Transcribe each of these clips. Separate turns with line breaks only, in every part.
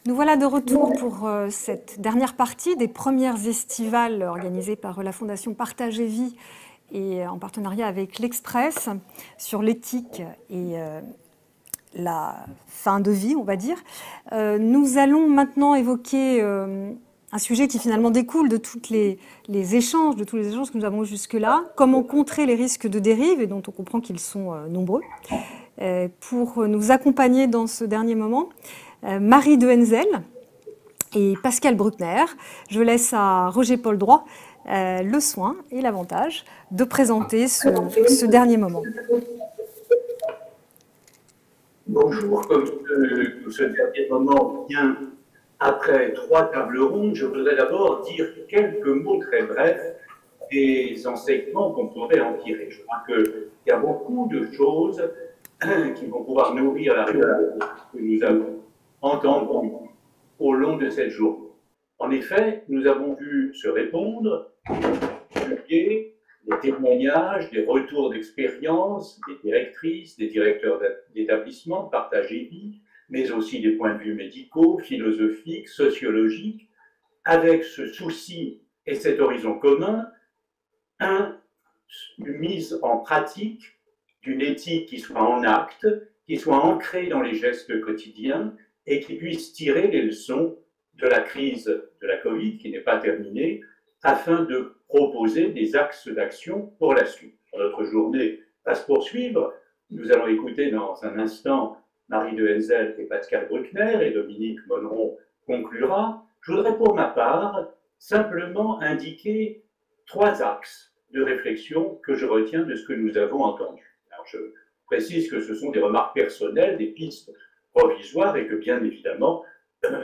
Nous voilà de retour pour cette dernière partie des premières estivales organisées par la Fondation Partage et Vie et en partenariat avec l'Express sur l'éthique et la fin de vie, on va dire. Nous allons maintenant évoquer un sujet qui finalement découle de tous les échanges que nous avons jusque-là, comment contrer les risques de dérive, et dont on comprend qu'ils sont nombreux. Pour nous accompagner dans ce dernier moment, Marie de Henzel et Pascal Bruckner. Je laisse à Roger-Paul Droit le soin et l'avantage de présenter ce dernier moment.
Bonjour, comme ce dernier moment vient après 3 tables rondes, je voudrais d'abord dire quelques mots très brefs des enseignements qu'on pourrait en tirer. Je crois qu'il y a beaucoup de choses qui vont pouvoir nourrir la réflexion que nous avons entendue au long de cette journée. En effet, nous avons vu se répondre, publier, des témoignages, des retours d'expérience, des directrices, des directeurs d'établissement, Partage et Vie, mais aussi des points de vue médicaux, philosophiques, sociologiques, avec ce souci et cet horizon commun, une mise en pratique d'une éthique qui soit en acte, qui soit ancrée dans les gestes quotidiens et qui puisse tirer les leçons de la crise de la Covid, qui n'est pas terminée, afin de proposer des axes d'action pour la suite. Notre journée va se poursuivre. Nous allons écouter dans un instant Marie de Henzel et Pascal Bruckner, et Dominique Monneron conclura. Je voudrais pour ma part simplement indiquer 3 axes de réflexion que je retiens de ce que nous avons entendu. Alors je précise que ce sont des remarques personnelles, des pistes provisoires, et que bien évidemment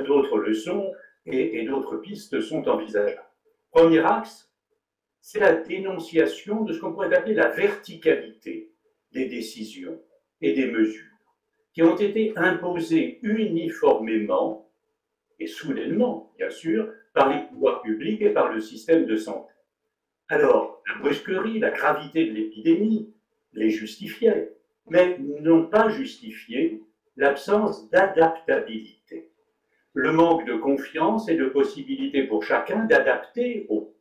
d'autres leçons et d'autres pistes sont envisageables. Premier axe, c'est la dénonciation de ce qu'on pourrait appeler la verticalité des décisions et des mesures qui ont été imposées uniformément et soudainement, bien sûr, par les pouvoirs publics et par le système de santé. Alors, la brusquerie, la gravité de l'épidémie les justifiaient, mais n'ont pas justifié l'absence d'adaptabilité, le manque de confiance et de possibilité pour chacun d'adapter au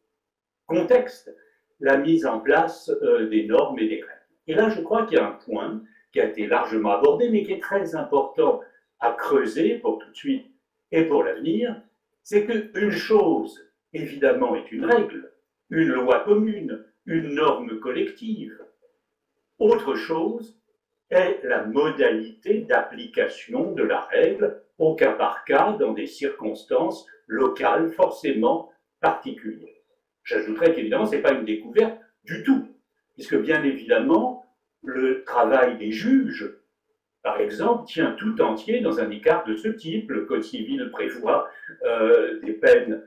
contexte la mise en place des normes et des règles. Et là, je crois qu'il y a un point qui a été largement abordé, mais qui est très important à creuser pour tout de suite et pour l'avenir, c'est qu'une chose, évidemment, est une règle, une loi commune, une norme collective. Autre chose est la modalité d'application de la règle au cas par cas dans des circonstances locales forcément particulières. J'ajouterais qu'évidemment, ce n'est pas une découverte du tout, puisque bien évidemment, le travail des juges, par exemple, tient tout entier dans un écart de ce type. Le Code civil prévoit des peines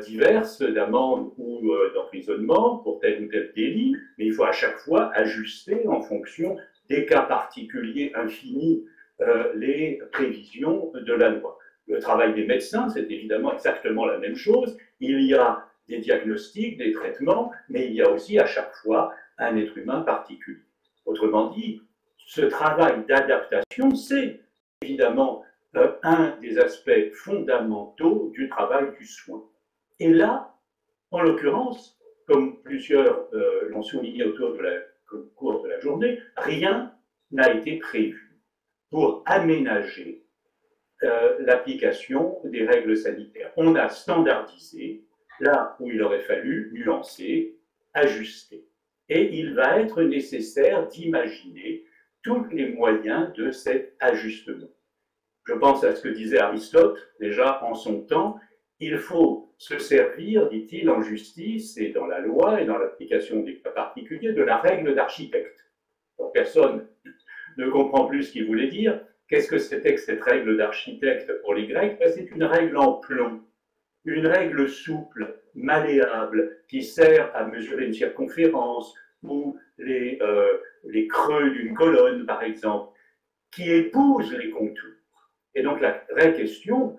diverses d'amende ou d'emprisonnement pour tel ou tel délit, mais il faut à chaque fois ajuster en fonction des cas particuliers infinis les prévisions de la loi. Le travail des médecins, c'est évidemment exactement la même chose. Il y a des diagnostics, des traitements, mais il y a aussi à chaque fois un être humain particulier. Autrement dit, ce travail d'adaptation, c'est évidemment un des aspects fondamentaux du travail du soin. Et là, en l'occurrence, comme plusieurs l'ont souligné au cours de la journée, rien n'a été prévu pour aménager l'application des règles sanitaires. On a standardisé là où il aurait fallu nuancer, ajuster. Et il va être nécessaire d'imaginer tous les moyens de cet ajustement. Je pense à ce que disait Aristote déjà en son temps. Il faut se servir, dit-il, en justice et dans la loi et dans l'application des cas particuliers, de la règle d'architecte. Personne ne comprend plus ce qu'il voulait dire. Qu'est-ce que c'était que cette règle d'architecte pour les Grecs? C'est une règle en plomb, une règle souple, malléable, qui sert à mesurer une circonférence ou les creux d'une colonne, par exemple, qui épouse les contours. Et donc la vraie question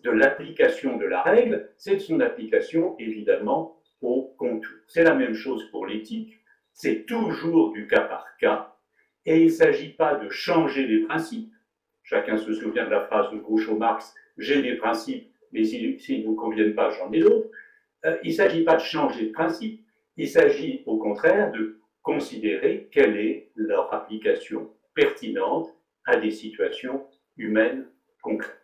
de l'application de la règle, c'est de son application, évidemment, au contour. C'est la même chose pour l'éthique, c'est toujours du cas par cas, et il ne s'agit pas de changer les principes. Chacun se souvient de la phrase de Groucho Marx j'ai des principes, mais s'ils ne vous conviennent pas, j'en ai d'autres. Il ne s'agit pas de changer de principe, il s'agit au contraire de considérer quelle est leur application pertinente à des situations humaines concrètes.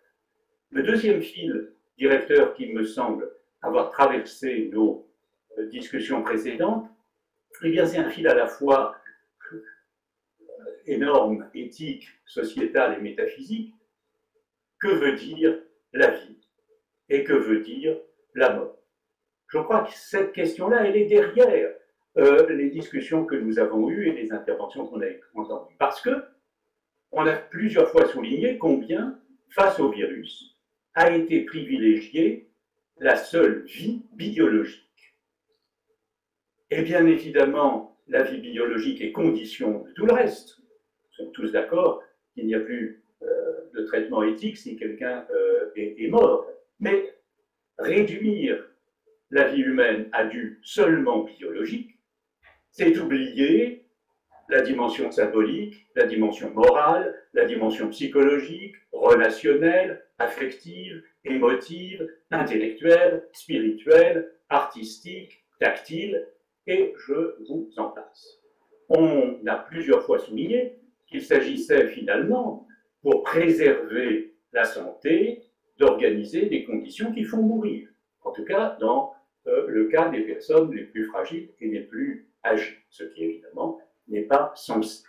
Le deuxième fil directeur qui me semble avoir traversé nos discussions précédentes, eh bien c'est un fil à la fois énorme, éthique, sociétal et métaphysique. Que veut dire la vie et que veut dire la mort? Je crois que cette question-là, elle est derrière les discussions que nous avons eues et les interventions qu'on a entendues. Parce que on a plusieurs fois souligné combien, face au virus, a été privilégiée la seule vie biologique. Et bien évidemment, la vie biologique est condition de tout le reste. Nous sommes tous d'accord qu'il n'y a plus de traitement éthique si quelqu'un est mort. Mais réduire la vie humaine à du seulement biologique, c'est oublier la dimension symbolique, la dimension morale, la dimension psychologique, relationnelle, affective, émotive, intellectuelle, spirituelle, artistique, tactile, et je vous en passe. On a plusieurs fois souligné qu'il s'agissait finalement, pour préserver la santé, d'organiser des conditions qui font mourir. En tout cas, dans le cas des personnes les plus fragiles et les plus âgées, ce qui évidemment n'est pas sensé.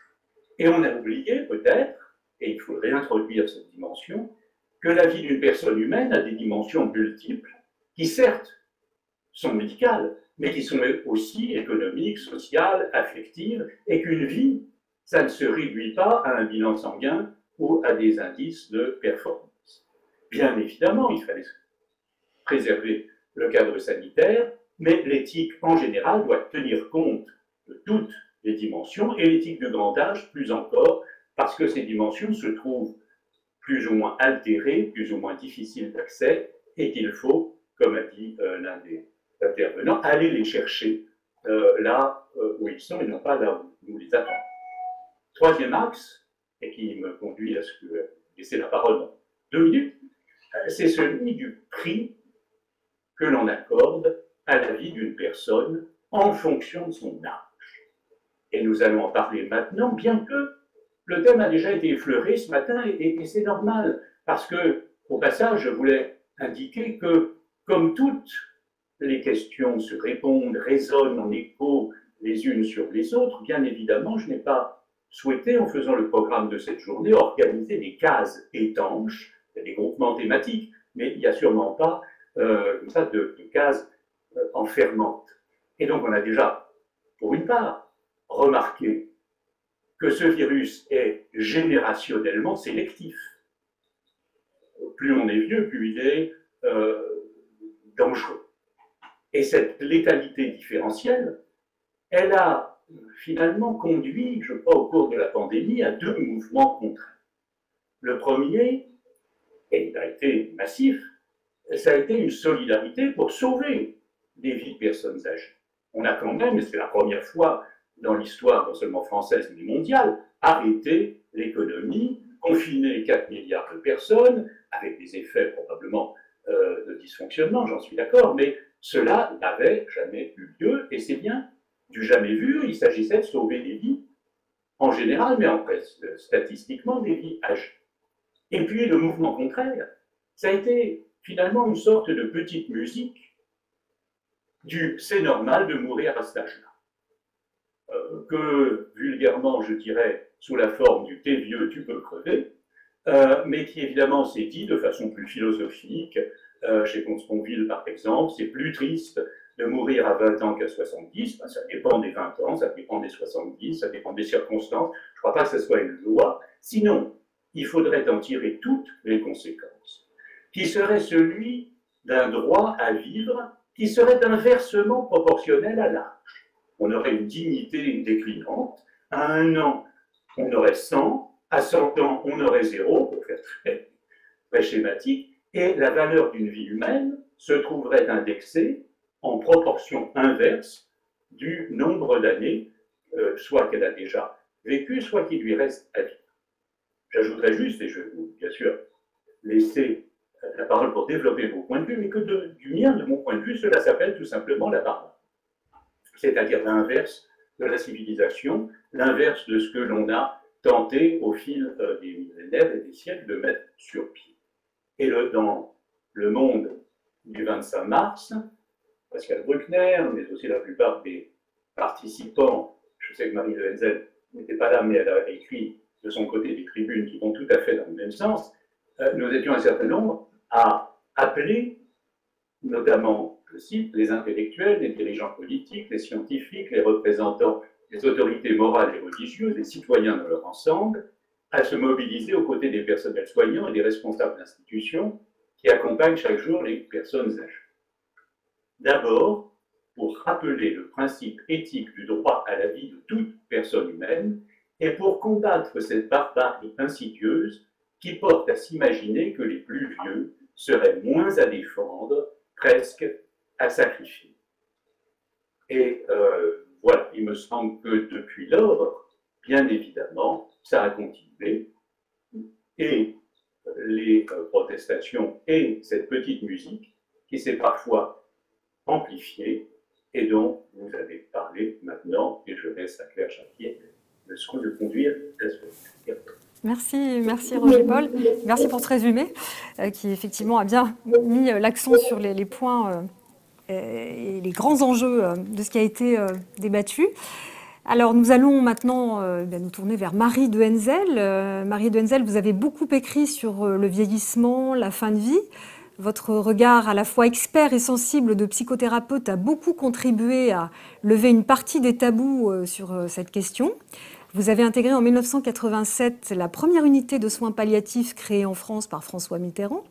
Et on a oublié peut-être, et il faut réintroduire cette dimension, que la vie d'une personne humaine a des dimensions multiples, qui certes sont médicales, mais qui sont aussi économiques, sociales, affectives, et qu'une vie, ça ne se réduit pas à un bilan sanguin ou à des indices de performance. Bien évidemment, il fallait préserver le cadre sanitaire, mais l'éthique en général doit tenir compte de toutes les dimensions, et l'éthique de grand âge plus encore, parce que ces dimensions se trouvent plus ou moins altérées, plus ou moins difficiles d'accès, et qu'il faut, comme a dit l'un des intervenants, aller les chercher là où ils sont et non pas là où nous les attendons. Troisième axe, et qui me conduit à laisser la parole dans 2 minutes, c'est celui du prix que l'on accorde à la vie d'une personne en fonction de son âge. Et nous allons en parler maintenant, bien que le thème a déjà été effleuré ce matin, et c'est normal, parce que, au passage, je voulais indiquer que, comme toutes les questions se répondent, résonnent en écho les unes sur les autres, bien évidemment, je n'ai pas souhaité, en faisant le programme de cette journée, organiser des cases étanches, des groupements thématiques, mais il n'y a sûrement pas comme ça de cases enfermantes. Et donc, on a déjà, pour une part, remarqué que ce virus est générationnellement sélectif. Plus on est vieux, plus il est dangereux. Et cette létalité différentielle, elle a finalement conduit, je crois, au cours de la pandémie, à 2 mouvements contraires. Le premier, et il a été massif, ça a été une solidarité pour sauver des vies de personnes âgées. On a quand même, et c'est la première fois dans l'histoire non seulement française mais mondiale, arrêté l'économie, confiné 4 milliards de personnes, avec des effets probablement de dysfonctionnement, j'en suis d'accord, mais cela n'avait jamais eu lieu, et c'est bien du jamais vu. Il s'agissait de sauver des vies, en général, mais en statistiquement des vies âgées. Et puis le mouvement contraire, ça a été finalement une sorte de petite musique du « c'est normal de mourir à cet âge-là ». Que vulgairement, je dirais, sous la forme du « t'es vieux, tu peux crever », mais qui évidemment s'est dit de façon plus philosophique, chez Consponville par exemple, c'est plus triste de mourir à 20 ans qu'à 70, ben, ça dépend des 20 ans, ça dépend des 70, ça dépend des circonstances, je ne crois pas que ce soit une loi, sinon il faudrait en tirer toutes les conséquences, qui serait celui d'un droit à vivre qui serait inversement proportionnel à l'âge. On aurait une dignité déclinante, à 1 an on aurait 100, à 100 ans on aurait 0, pour faire très, très schématique, et la valeur d'une vie humaine se trouverait indexée en proportion inverse du nombre d'années, soit qu'elle a déjà vécu, soit qu'il lui reste à vivre. J'ajouterais juste, et je vais bien sûr laisser la parole pour développer vos points de vue, mais que du mien, de mon point de vue, cela s'appelle tout simplement la barbarie. C'est-à-dire l'inverse de la civilisation, l'inverse de ce que l'on a tenté au fil des millénaires et des siècles de mettre sur pied. Et dans le monde du 25 mars, Pascal Bruckner, mais aussi la plupart des participants, je sais que Marie de Henzel n'était pas là, mais elle a écrit de son côté des tribunes qui vont tout à fait dans le même sens, nous étions un certain nombre à appeler, notamment, je cite, les intellectuels, les dirigeants politiques, les scientifiques, les représentants des autorités morales et religieuses, les citoyens dans leur ensemble, à se mobiliser aux côtés des personnels soignants et des responsables d'institutions qui accompagnent chaque jour les personnes âgées. D'abord, pour rappeler le principe éthique du droit à la vie de toute personne humaine et pour combattre cette barbarie insidieuse qui porte à s'imaginer que les plus vieux seraient moins à défendre, presque à sacrifier. Et voilà, il me semble que depuis lors, bien évidemment, ça a continué, et les protestations et cette petite musique qui s'est parfois amplifiée et dont vous avez parlé maintenant, et je laisse à Claire Chapier le soin de conduire la suite.
Merci Roger-Paul. Merci pour ce résumé qui effectivement a bien mis l'accent sur les points et les grands enjeux de ce qui a été débattu. Alors nous allons maintenant nous tourner vers Marie de Henzel. Marie de Henzel, vous avez beaucoup écrit sur le vieillissement, la fin de vie. Votre regard à la fois expert et sensible de psychothérapeute a beaucoup contribué à lever une partie des tabous sur cette question. Vous avez intégré en 1987 la première unité de soins palliatifs créée en France par François Mitterrand.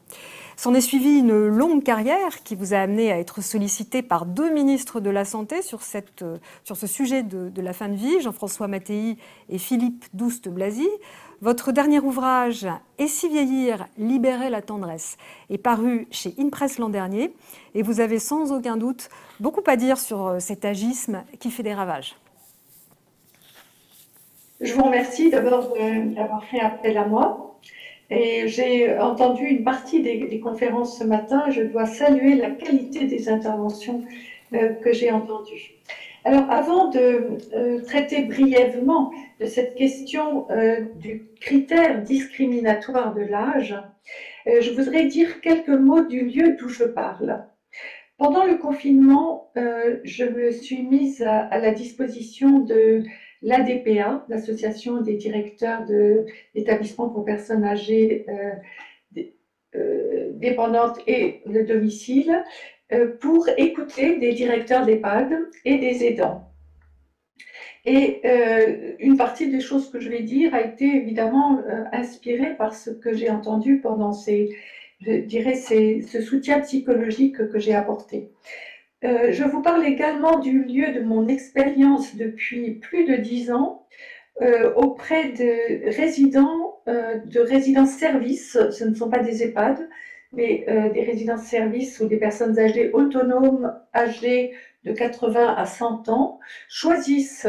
S'en est suivie une longue carrière qui vous a amené à être sollicité par 2 ministres de la Santé sur ce sujet de la fin de vie, Jean-François Mattei et Philippe Douste-Blazy. Votre dernier ouvrage, Et si vieillir, libérer la tendresse, est paru chez InPress l'an dernier et vous avez sans aucun doute beaucoup à dire sur cet agisme qui fait des ravages.
Je vous remercie d'abord d'avoir fait appel à moi. Et j'ai entendu une partie des conférences ce matin. Je dois saluer la qualité des interventions que j'ai entendues. Alors, avant de traiter brièvement de cette question du critère discriminatoire de l'âge, je voudrais dire quelques mots du lieu d'où je parle. Pendant le confinement, je me suis mise à la disposition de l'ADPA, l'Association des directeurs d'établissements pour personnes âgées dépendantes et de domicile, pour écouter des directeurs d'EHPAD et des aidants. Et une partie des choses que je vais dire a été évidemment inspirée par ce que j'ai entendu pendant ce soutien psychologique que j'ai apporté. Je vous parle également du lieu de mon expérience depuis plus de 10 ans auprès de résidences-services. Ce ne sont pas des EHPAD, mais des résidences-services où des personnes âgées autonomes, âgées de 80 à 100 ans, choisissent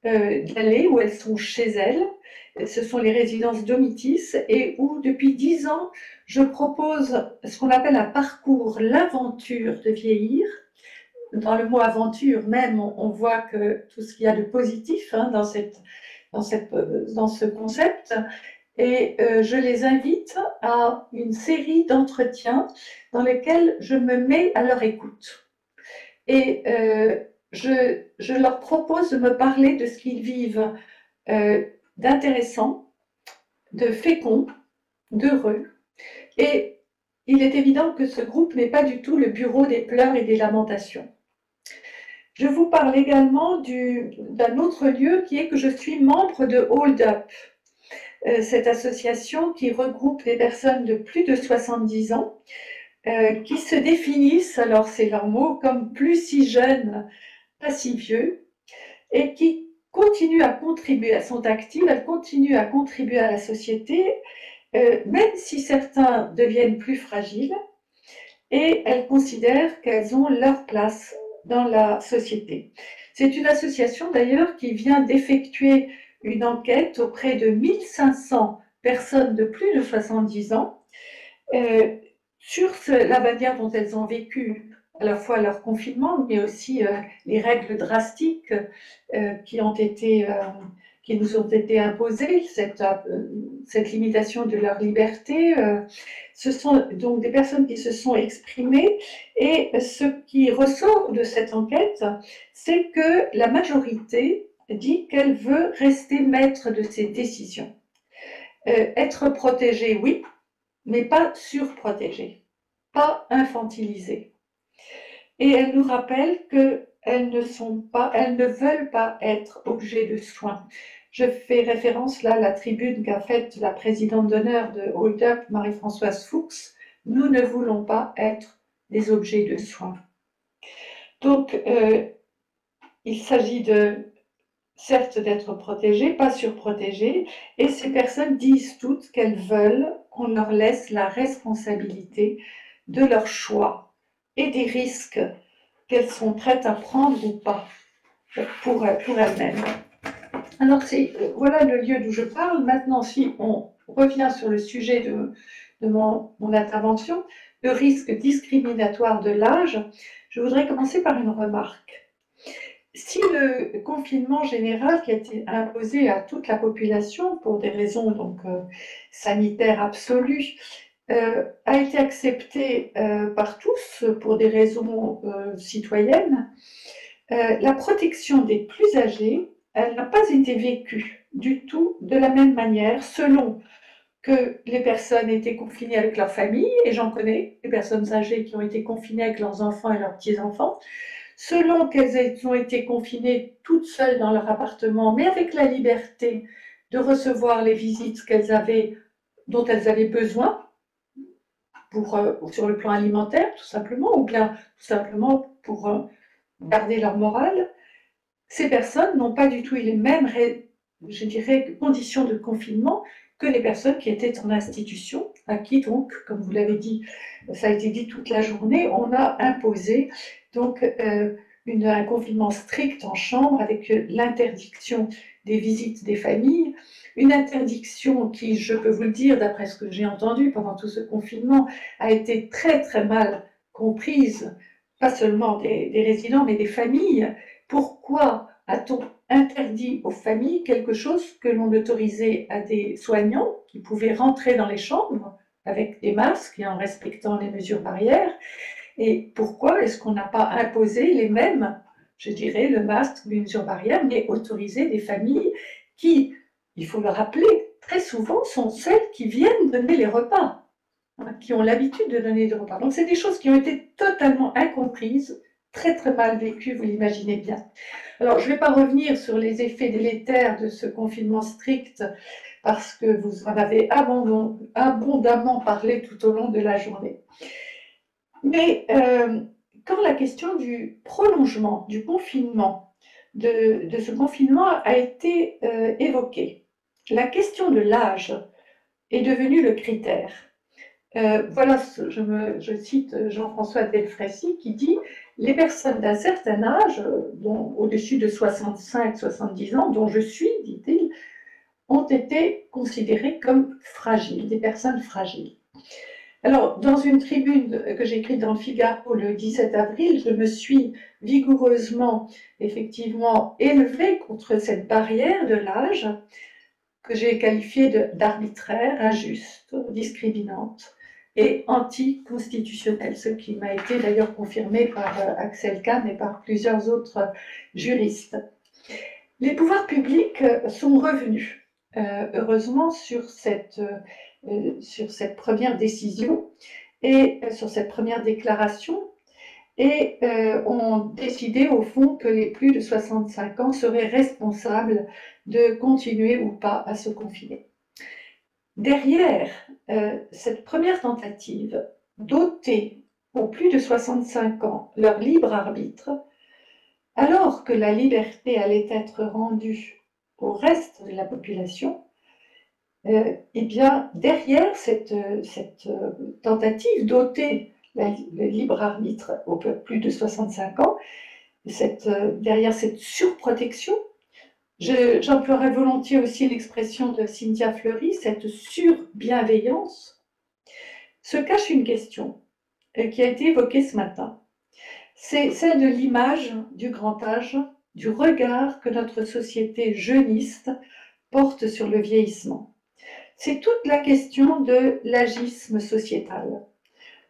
d'aller où elles sont chez elles. Ce sont les résidences Domitis et où depuis 10 ans, je propose ce qu'on appelle un parcours, l'aventure de vieillir. Dans le mot aventure même, on voit que tout ce qu'il y a de positif dans ce concept. Et je les invite à une série d'entretiens dans lesquels je me mets à leur écoute. Et je leur propose de me parler de ce qu'ils vivent d'intéressant, de fécond, d'heureux. Et il est évident que ce groupe n'est pas du tout le bureau des pleurs et des lamentations. Je vous parle également d'un autre lieu qui est que je suis membre de Hold Up, cette association qui regroupe des personnes de plus de 70 ans qui se définissent, alors c'est leur mot, comme plus si jeunes, pas si vieux, et qui continuent à contribuer, elles sont actives, elles continuent à contribuer à la société, même si certains deviennent plus fragiles, et elles considèrent qu'elles ont leur place dans la société. C'est une association d'ailleurs qui vient d'effectuer une enquête auprès de 1500 personnes de plus de 70 ans sur la manière dont elles ont vécu à la fois leur confinement, mais aussi les règles drastiques qui nous ont été imposées, cette limitation de leur liberté. Ce sont donc des personnes qui se sont exprimées, et ce qui ressort de cette enquête, c'est que la majorité dit qu'elle veut rester maître de ses décisions. Être protégée, oui, mais pas surprotégée, pas infantilisée. Et elle nous rappelle qu'elles ne veulent pas être objets de soins. Je fais référence là à la tribune qu'a faite la présidente d'honneur de Hold Up, Marie-Françoise Fuchs. Nous ne voulons pas être des objets de soins. Donc, il s'agit certes d'être protégées, pas surprotégées, et ces personnes disent toutes qu'elles veulent qu'on leur laisse la responsabilité de leur choix et des risques qu'elles sont prêtes à prendre ou pas pour elles-mêmes. Alors voilà le lieu d'où je parle. Maintenant, si on revient sur le sujet de mon intervention, le risque discriminatoire de l'âge, je voudrais commencer par une remarque. Si le confinement général qui a été imposé à toute la population pour des raisons donc sanitaires absolues a été accepté par tous pour des raisons citoyennes, la protection des plus âgés, elle n'a pas été vécue du tout de la même manière selon que les personnes étaient confinées avec leur famille, et j'en connais des personnes âgées qui ont été confinées avec leurs enfants et leurs petits-enfants, selon qu'elles ont été confinées toutes seules dans leur appartement, mais avec la liberté de recevoir les visites dont elles avaient besoin, sur le plan alimentaire tout simplement, ou bien tout simplement pour garder leur morale. Ces personnes n'ont pas du tout eu les mêmes, je dirais, conditions de confinement que les personnes qui étaient en institution, à qui donc, comme vous l'avez dit, ça a été dit toute la journée, on a imposé donc un confinement strict en chambre avec l'interdiction des visites des familles, une interdiction qui, je peux vous le dire, d'après ce que j'ai entendu pendant tout ce confinement, a été très très mal comprise, pas seulement des résidents, mais des familles. Pourquoi a-t-on interdit aux familles quelque chose que l'on autorisait à des soignants qui pouvaient rentrer dans les chambres avec des masques et en respectant les mesures barrières? Et pourquoi est-ce qu'on n'a pas imposé les mêmes, je dirais, le masque, les mesures barrières, mais autorisé des familles qui, il faut le rappeler, très souvent sont celles qui viennent donner les repas, qui ont l'habitude de donner des repas. Donc c'est des choses qui ont été totalement incomprises, très très mal vécues, vous l'imaginez bien. Alors je ne vais pas revenir sur les effets délétères de ce confinement strict, parce que vous en avez abondamment parlé tout au long de la journée. Mais quand la question du prolongement, du confinement, de ce confinement a été évoquée, la question de l'âge est devenue le critère. Voilà, je cite Jean-François Delfraissy qui dit « Les personnes d'un certain âge, au-dessus de 65-70 ans, dont je suis, dit-il, ont été considérées comme fragiles, des personnes fragiles. » Alors, dans une tribune que j'ai écrite dans le Figaro le 17 avril, je me suis vigoureusement, effectivement, élevée contre cette barrière de l'âge que j'ai qualifiée d'arbitraire, injuste, discriminante et anticonstitutionnelle, ce qui m'a été d'ailleurs confirmé par Axel Kahn et par plusieurs autres juristes. Les pouvoirs publics sont revenus, heureusement, sur cette première décision et sur cette première déclaration, et ont décidé au fond que les plus de 65 ans seraient responsables de continuer ou pas à se confiner. Derrière cette première tentative d'ôter aux plus de 65 ans leur libre arbitre, alors que la liberté allait être rendue au reste de la population, eh bien, derrière cette tentative d'ôter le libre arbitre aux plus de 65 ans, derrière cette surprotection, j'emploierais volontiers aussi l'expression de Cynthia Fleury, cette surbienveillance, se cache une question qui a été évoquée ce matin. C'est celle de l'image du grand âge, du regard que notre société jeuniste porte sur le vieillissement. C'est toute la question de l'agisme sociétal,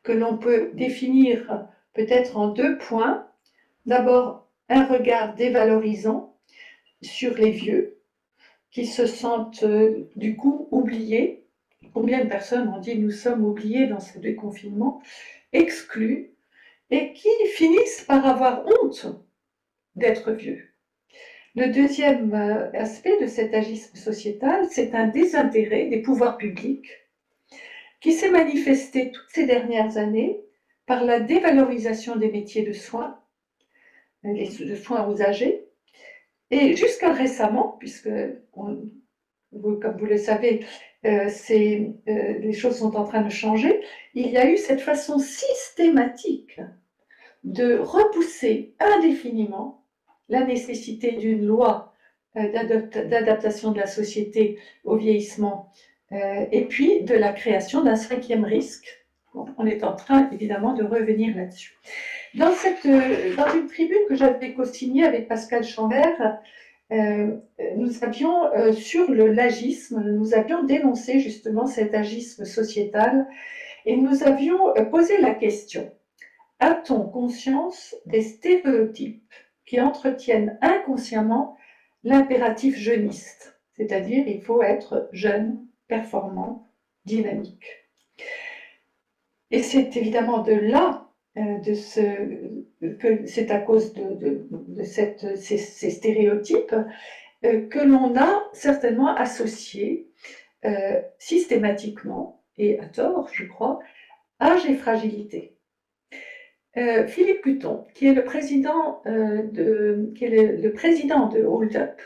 que l'on peut définir peut-être en 2 points. D'abord, un regard dévalorisant sur les vieux, qui se sentent du coup oubliés. Combien de personnes ont dit « nous sommes oubliés dans ce déconfinement », exclus, et qui finissent par avoir honte d'être vieux. Le deuxième aspect de cet agisme sociétal, c'est un désintérêt des pouvoirs publics qui s'est manifesté toutes ces dernières années par la dévalorisation des métiers de soins, de soins aux âgés, et jusqu'à récemment, puisque, comme vous le savez, les choses sont en train de changer, il y a eu cette façon systématique de repousser indéfiniment la nécessité d'une loi d'adaptation de la société au vieillissement et puis de la création d'un 5e risque. Bon, on est en train évidemment de revenir là-dessus. Dans une tribune que j'avais co-signée avec Pascal Chambert, nous avions sur l'agisme, nous avions dénoncé justement cet agisme sociétal et nous avions posé la question: a-t-on conscience des stéréotypes qui entretiennent inconsciemment l'impératif jeuniste, c'est-à-dire il faut être jeune, performant, dynamique. Et c'est évidemment de là que c'est à cause de ces stéréotypes que l'on a certainement associé systématiquement, et à tort je crois, âge et fragilité. Philippe Guton, qui est le président de Hold Up,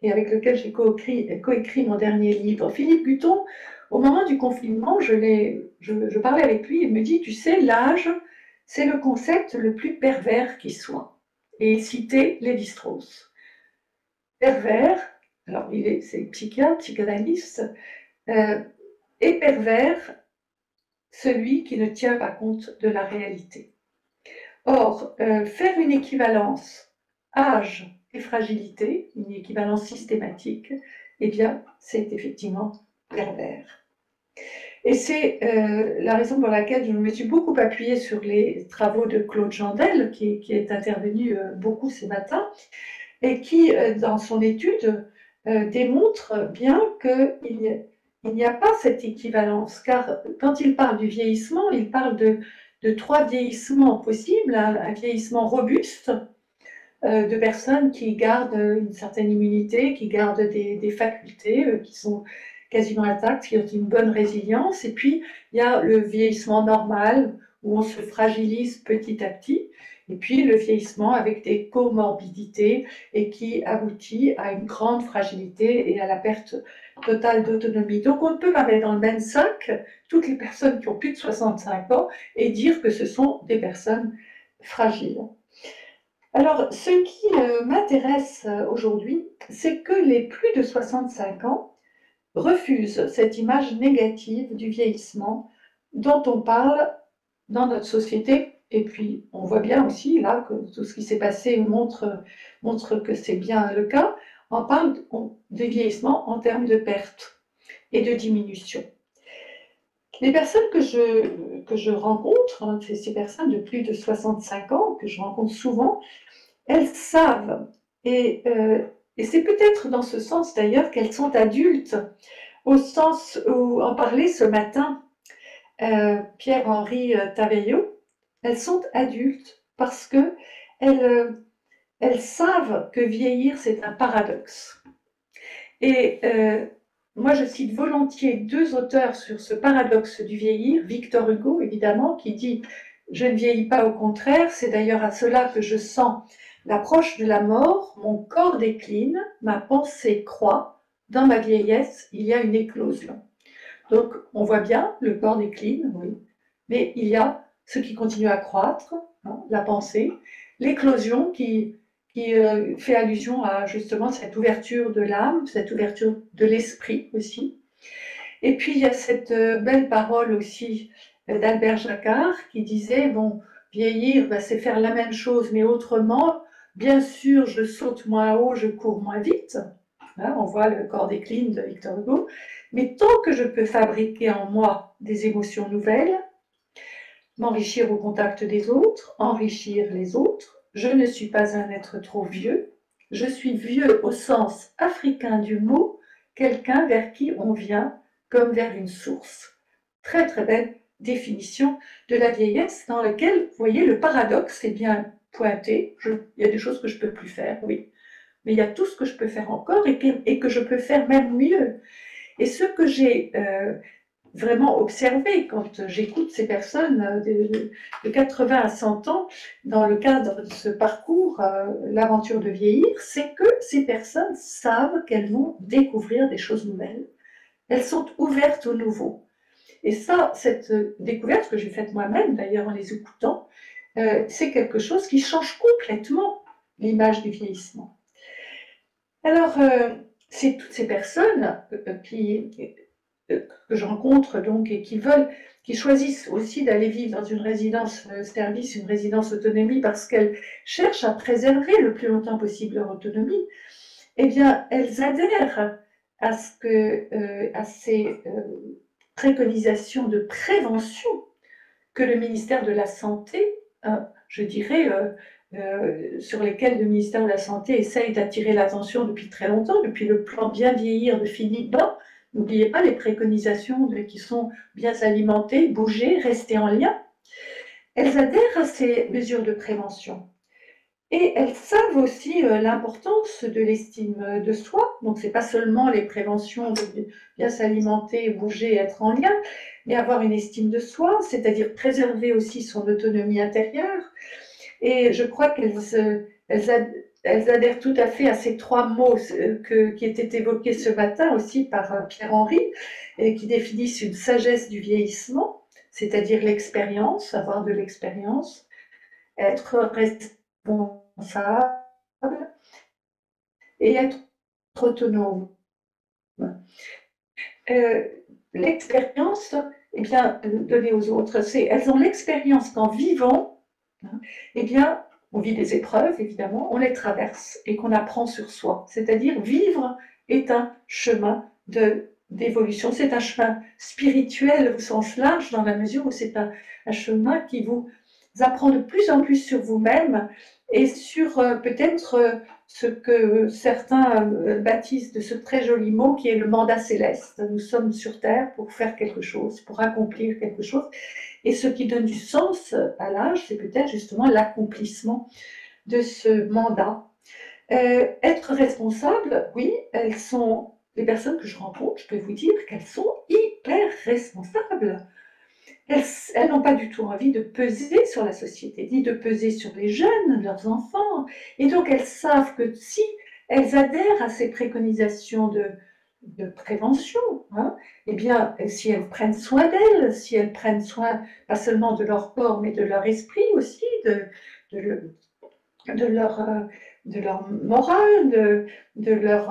et avec lequel j'ai coécrit mon dernier livre. Philippe Guton, au moment du confinement, je parlais avec lui, il me dit, tu sais, l'âge, c'est le concept le plus pervers qui soit. Et il citait Lévi-Strauss. Pervers, alors c'est psychiatre, psychanalyste, et pervers, celui qui ne tient pas compte de la réalité. Or, faire une équivalence âge et fragilité, une équivalence systématique, eh bien, c'est effectivement pervers. Et c'est la raison pour laquelle je me suis beaucoup appuyée sur les travaux de Claude Jandel, qui est intervenu beaucoup ce matin, et qui, dans son étude, démontre bien qu'il n'y a pas cette équivalence, car quand il parle du vieillissement, il parle de 3 vieillissements possibles: un vieillissement robuste, de personnes qui gardent une certaine immunité, qui gardent des facultés qui sont quasiment intactes, qui ont une bonne résilience. Et puis, il y a le vieillissement normal, où on se fragilise petit à petit. Et puis, le vieillissement avec des comorbidités et qui aboutit à une grande fragilité et à la perte totale d'autonomie. Donc, on ne peut pas mettre dans le même sac toutes les personnes qui ont plus de 65 ans et dire que ce sont des personnes fragiles. Alors, ce qui m'intéresse aujourd'hui, c'est que les plus de 65 ans refusent cette image négative du vieillissement dont on parle dans notre société. Et puis, on voit bien aussi, là, que tout ce qui s'est passé montre que c'est bien le cas. On parle de vieillissement en termes de perte et de diminution. Les personnes que je rencontre, ces personnes de plus de 65 ans, que je rencontre souvent, elles savent, et c'est peut-être dans ce sens d'ailleurs qu'elles sont adultes, au sens où en parlait ce matin Pierre-Henri Taveillot. Elles sont adultes parce que elles savent que vieillir, c'est un paradoxe. Et moi, je cite volontiers 2 auteurs sur ce paradoxe du vieillir. Victor Hugo, évidemment, qui dit « Je ne vieillis pas, au contraire, c'est d'ailleurs à cela que je sens l'approche de la mort, mon corps décline, ma pensée croît, dans ma vieillesse, il y a une éclosion. » Donc, on voit bien, le corps décline, oui, mais il y a ce qui continue à croître, hein, la pensée, l'éclosion qui fait allusion à justement cette ouverture de l'âme, cette ouverture de l'esprit aussi. Et puis, il y a cette belle parole aussi d'Albert Jacquard qui disait, bon, vieillir, bah, c'est faire la même chose mais autrement. Bien sûr, je saute moins haut, je cours moins vite. Hein, on voit le corps décline de Victor Hugo. Mais tant que je peux fabriquer en moi des émotions nouvelles, m'enrichir au contact des autres, enrichir les autres, je ne suis pas un être trop vieux. Je suis vieux au sens africain du mot, quelqu'un vers qui on vient comme vers une source. Très très belle définition de la vieillesse dans laquelle, vous voyez, le paradoxe est bien pointé. Il y a des choses que je ne peux plus faire, oui, mais il y a tout ce que je peux faire encore et que je peux faire même mieux. Et ce que j'ai vraiment observé quand j'écoute ces personnes de 80 à 100 ans dans le cadre de ce parcours, l'aventure de vieillir, c'est que ces personnes savent qu'elles vont découvrir des choses nouvelles. Elles sont ouvertes au nouveau. Et ça, cette découverte que j'ai faite moi-même, d'ailleurs en les écoutant, c'est quelque chose qui change complètement l'image du vieillissement. Alors, c'est toutes ces personnes que je rencontre donc et qui choisissent aussi d'aller vivre dans une résidence service, une résidence autonomie, parce qu'elles cherchent à préserver le plus longtemps possible leur autonomie, eh bien, elles adhèrent à ces préconisations de prévention que le ministère de la Santé, je dirais, sur lesquelles le ministère de la Santé essaye d'attirer l'attention depuis très longtemps, depuis le plan Bien vieillir de Philippe Bas. N'oubliez pas les préconisations qui sont bien alimentées, bouger, rester en lien. Elles adhèrent à ces mesures de prévention. Et elles savent aussi l'importance de l'estime de soi. Donc, ce n'est pas seulement les préventions de bien s'alimenter, bouger, être en lien, mais avoir une estime de soi, c'est-à-dire préserver aussi son autonomie intérieure. Et je crois qu'elles adhèrent tout à fait à ces trois mots qui étaient évoqués ce matin aussi par Pierre-Henri, et qui définissent une sagesse du vieillissement, c'est-à-dire l'expérience, avoir de l'expérience, être responsable et être autonome. L'expérience, eh bien, donnée aux autres, elles ont l'expérience qu'en vivant, eh bien, on vit des épreuves, évidemment, on les traverse et qu'on apprend sur soi. C'est-à-dire, vivre est un chemin d'évolution. C'est un chemin spirituel au sens large, dans la mesure où c'est un chemin qui vous apprend de plus en plus sur vous-même et sur peut-être ce que certains baptisent de ce très joli mot qui est le mandat céleste. Nous sommes sur Terre pour faire quelque chose, pour accomplir quelque chose. Et ce qui donne du sens à l'âge, c'est peut-être justement l'accomplissement de ce mandat. Être responsable, oui, elles sont, les personnes que je rencontre, je peux vous dire qu'elles sont hyper responsables. Elles n'ont pas du tout envie de peser sur la société, ni de peser sur les jeunes, leurs enfants. Et donc elles savent que si elles adhèrent à ces préconisations de prévention, hein, eh bien, si elles prennent soin d'elles, si elles prennent soin pas seulement de leur corps, mais de leur esprit aussi, de leur morale, de leur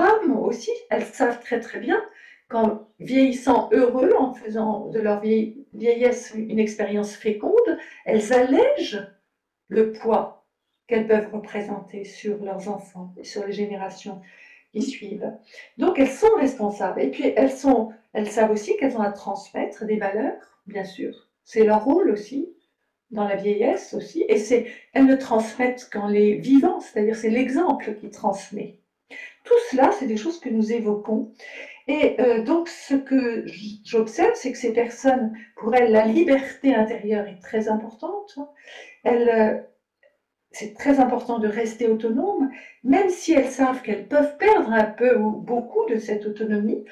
âme aussi, elles savent très très bien qu'en vieillissant heureux, en faisant de leur vieillesse une expérience féconde, elles allègent le poids qu'elles peuvent représenter sur leurs enfants et sur les générations qui suivent. Donc elles sont responsables. Et puis elles savent aussi qu'elles ont à transmettre des valeurs, bien sûr. C'est leur rôle aussi, dans la vieillesse aussi. Et elles ne transmettent qu'en les vivant, c'est-à-dire c'est l'exemple qui transmet. Tout cela, c'est des choses que nous évoquons. Et donc, ce que j'observe, c'est que ces personnes, pour elles, la liberté intérieure est très importante. C'est très important de rester autonome, même si elles savent qu'elles peuvent perdre un peu ou beaucoup de cette autonomie.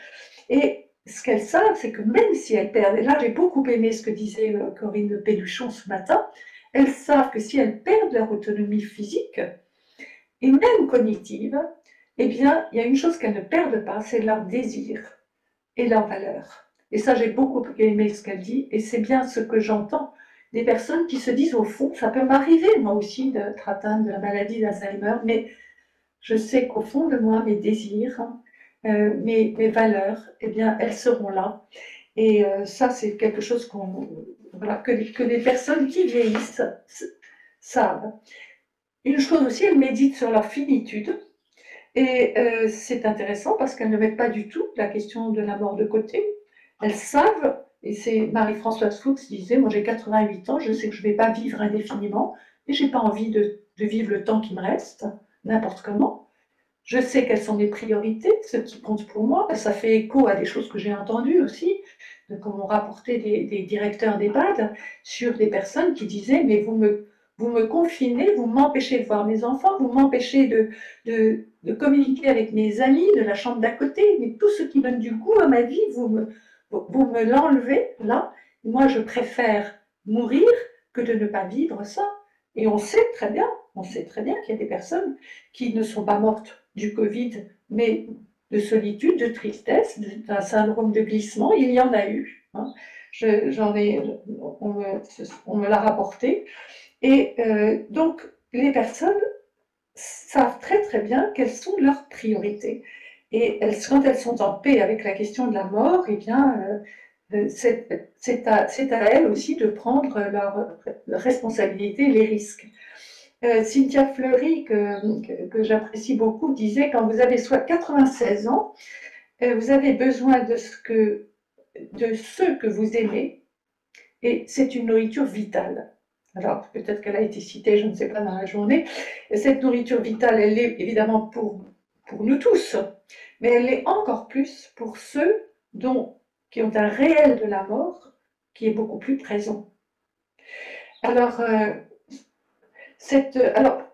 Et ce qu'elles savent, c'est que même si elles perdent, et là j'ai beaucoup aimé ce que disait Corinne Pelluchon ce matin, elles savent que si elles perdent leur autonomie physique, et même cognitive, eh bien, il y a une chose qu'elles ne perdent pas, c'est leur désir et leur valeur. Et ça, j'ai beaucoup aimé ce qu'elle dit, et c'est bien ce que j'entends des personnes qui se disent, au fond, ça peut m'arriver, moi aussi, d'être atteinte de la maladie d'Alzheimer, mais je sais qu'au fond de moi, mes désirs, mes valeurs, eh bien, elles seront là. Et ça, c'est quelque chose voilà, que les personnes qui vieillissent savent. Une chose aussi, elles méditent sur leur finitude. Et c'est intéressant parce qu'elles ne mettent pas du tout la question de la mort de côté. Elles savent, et c'est Marie-Françoise Fuchs qui disait, moi j'ai 88 ans, je sais que je ne vais pas vivre indéfiniment, et je n'ai pas envie de vivre le temps qui me reste, n'importe comment. Je sais quelles sont mes priorités, ce qui compte pour moi. Ça fait écho à des choses que j'ai entendues aussi, comme ont rapporté des directeurs d'EHPAD sur des personnes qui disaient, mais vous me confinez, vous m'empêchez de voir mes enfants, vous m'empêchez de communiquer avec mes amis de la chambre d'à côté, mais tout ce qui donne du goût à ma vie, vous me l'enlevez là. Moi, je préfère mourir que de ne pas vivre ça. Et on sait très bien qu'il y a des personnes qui ne sont pas mortes du Covid, mais de solitude, de tristesse, d'un syndrome de glissement. Il y en a eu. Hein. On me l'a rapporté. Et donc, les personnes savent très très bien quelles sont leurs priorités. Et quand elles sont en paix avec la question de la mort, eh bien, c'est à elles aussi de prendre leurs responsabilités et les risques. Cynthia Fleury, que j'apprécie beaucoup, disait quand vous avez soit 96 ans, vous avez besoin de ceux que vous aimez, et c'est une nourriture vitale. Alors, peut-être qu'elle a été citée, je ne sais pas, dans la journée. Et cette nourriture vitale, elle est évidemment pour nous tous, mais elle est encore plus pour ceux qui ont un réel de la mort qui est beaucoup plus présent. Alors,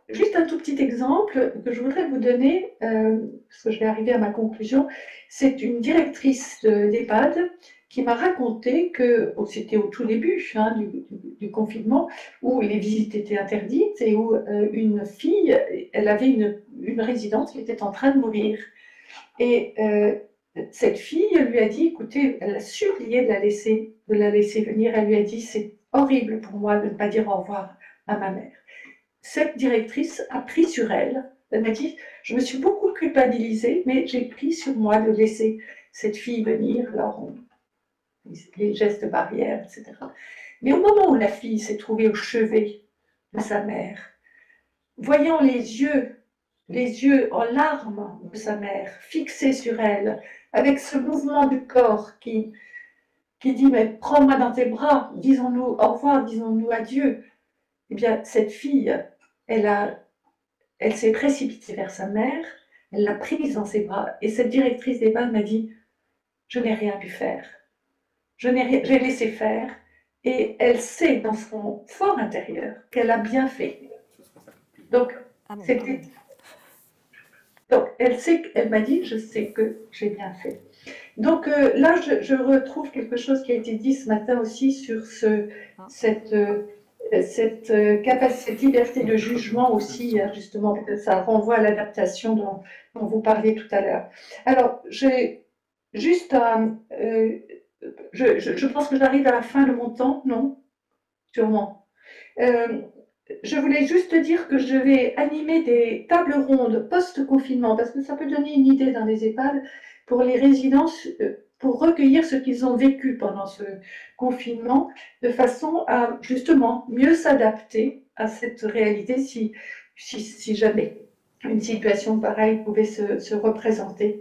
juste un tout petit exemple que je voudrais vous donner, parce que je vais arriver à ma conclusion. C'est une directrice d'EHPAD qui m'a raconté que c'était au tout début du confinement, où les visites étaient interdites et où une fille, elle avait une résidente qui était en train de mourir. Et cette fille lui a dit, écoutez, elle a supplié de la laisser venir. Elle lui a dit, c'est horrible pour moi de ne pas dire au revoir à ma mère. Cette directrice a pris sur elle. Elle m'a dit, je me suis beaucoup culpabilisée, mais j'ai pris sur moi de laisser cette fille venir. Alors, les gestes barrières, etc. Mais au moment où la fille s'est trouvée au chevet de sa mère, voyant les yeux en larmes de sa mère, fixés sur elle, avec ce mouvement du corps qui dit, mais prends-moi dans tes bras, disons-nous au revoir, disons-nous adieu. Eh bien, cette fille, elle s'est précipitée vers sa mère, elle l'a prise dans ses bras, et cette directrice d'EHPAD m'a dit, je n'ai rien pu faire. J'ai laissé faire, et elle sait dans son fort intérieur qu'elle a bien fait. Donc, elle m'a dit, je sais que j'ai bien fait. Donc là, je retrouve quelque chose qui a été dit ce matin aussi sur cette liberté de jugement aussi, justement, ça renvoie à l'adaptation dont vous parliez tout à l'heure. Alors, j'ai juste je pense que j'arrive à la fin de mon temps, non? Sûrement. Je voulais juste dire que je vais animer des tables rondes post-confinement, parce que ça peut donner une idée dans les EHPAD pour les résidences, pour recueillir ce qu'ils ont vécu pendant ce confinement, de façon à justement mieux s'adapter à cette réalité si jamais une situation pareille pouvait se représenter.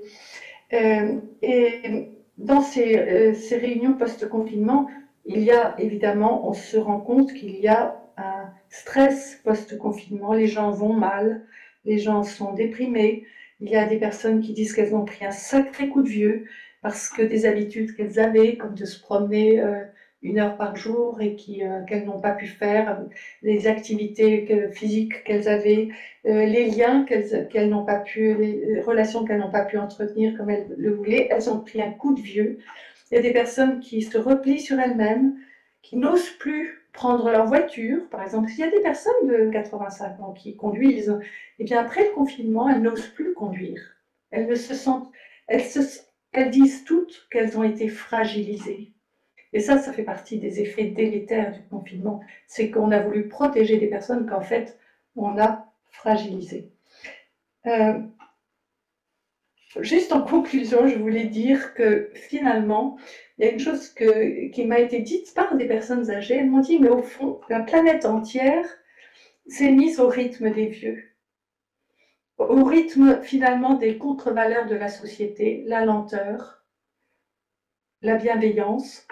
Et dans ces réunions post-confinement, il y a évidemment, on se rend compte qu'il y a un stress post-confinement, les gens vont mal, les gens sont déprimés, il y a des personnes qui disent qu'elles ont pris un sacré coup de vieux parce que des habitudes qu'elles avaient, comme de se promener 1 heure par jour et qu'elles n'ont pas pu faire, les activités physiques qu'elles avaient, les liens qu'elles n'ont pas pu, les relations qu'elles n'ont pas pu entretenir comme elles le voulaient, elles ont pris un coup de vieux. Il y a des personnes qui se replient sur elles-mêmes, qui n'osent plus prendre leur voiture. Par exemple, s'il y a des personnes de 85 ans qui conduisent, et bien après le confinement, elles n'osent plus conduire. Elles ne se sentent, elles disent toutes qu'elles ont été fragilisées. Et ça fait partie des effets délétères du confinement. C'est qu'on a voulu protéger des personnes qu'en fait, on a fragilisées. Juste en conclusion, je voulais dire que finalement, il y a une chose qui m'a été dite par des personnes âgées. Elles m'ont dit, mais au fond, la planète entière s'est mise au rythme des vieux, au rythme finalement des contre-valeurs de la société, la lenteur, la bienveillance,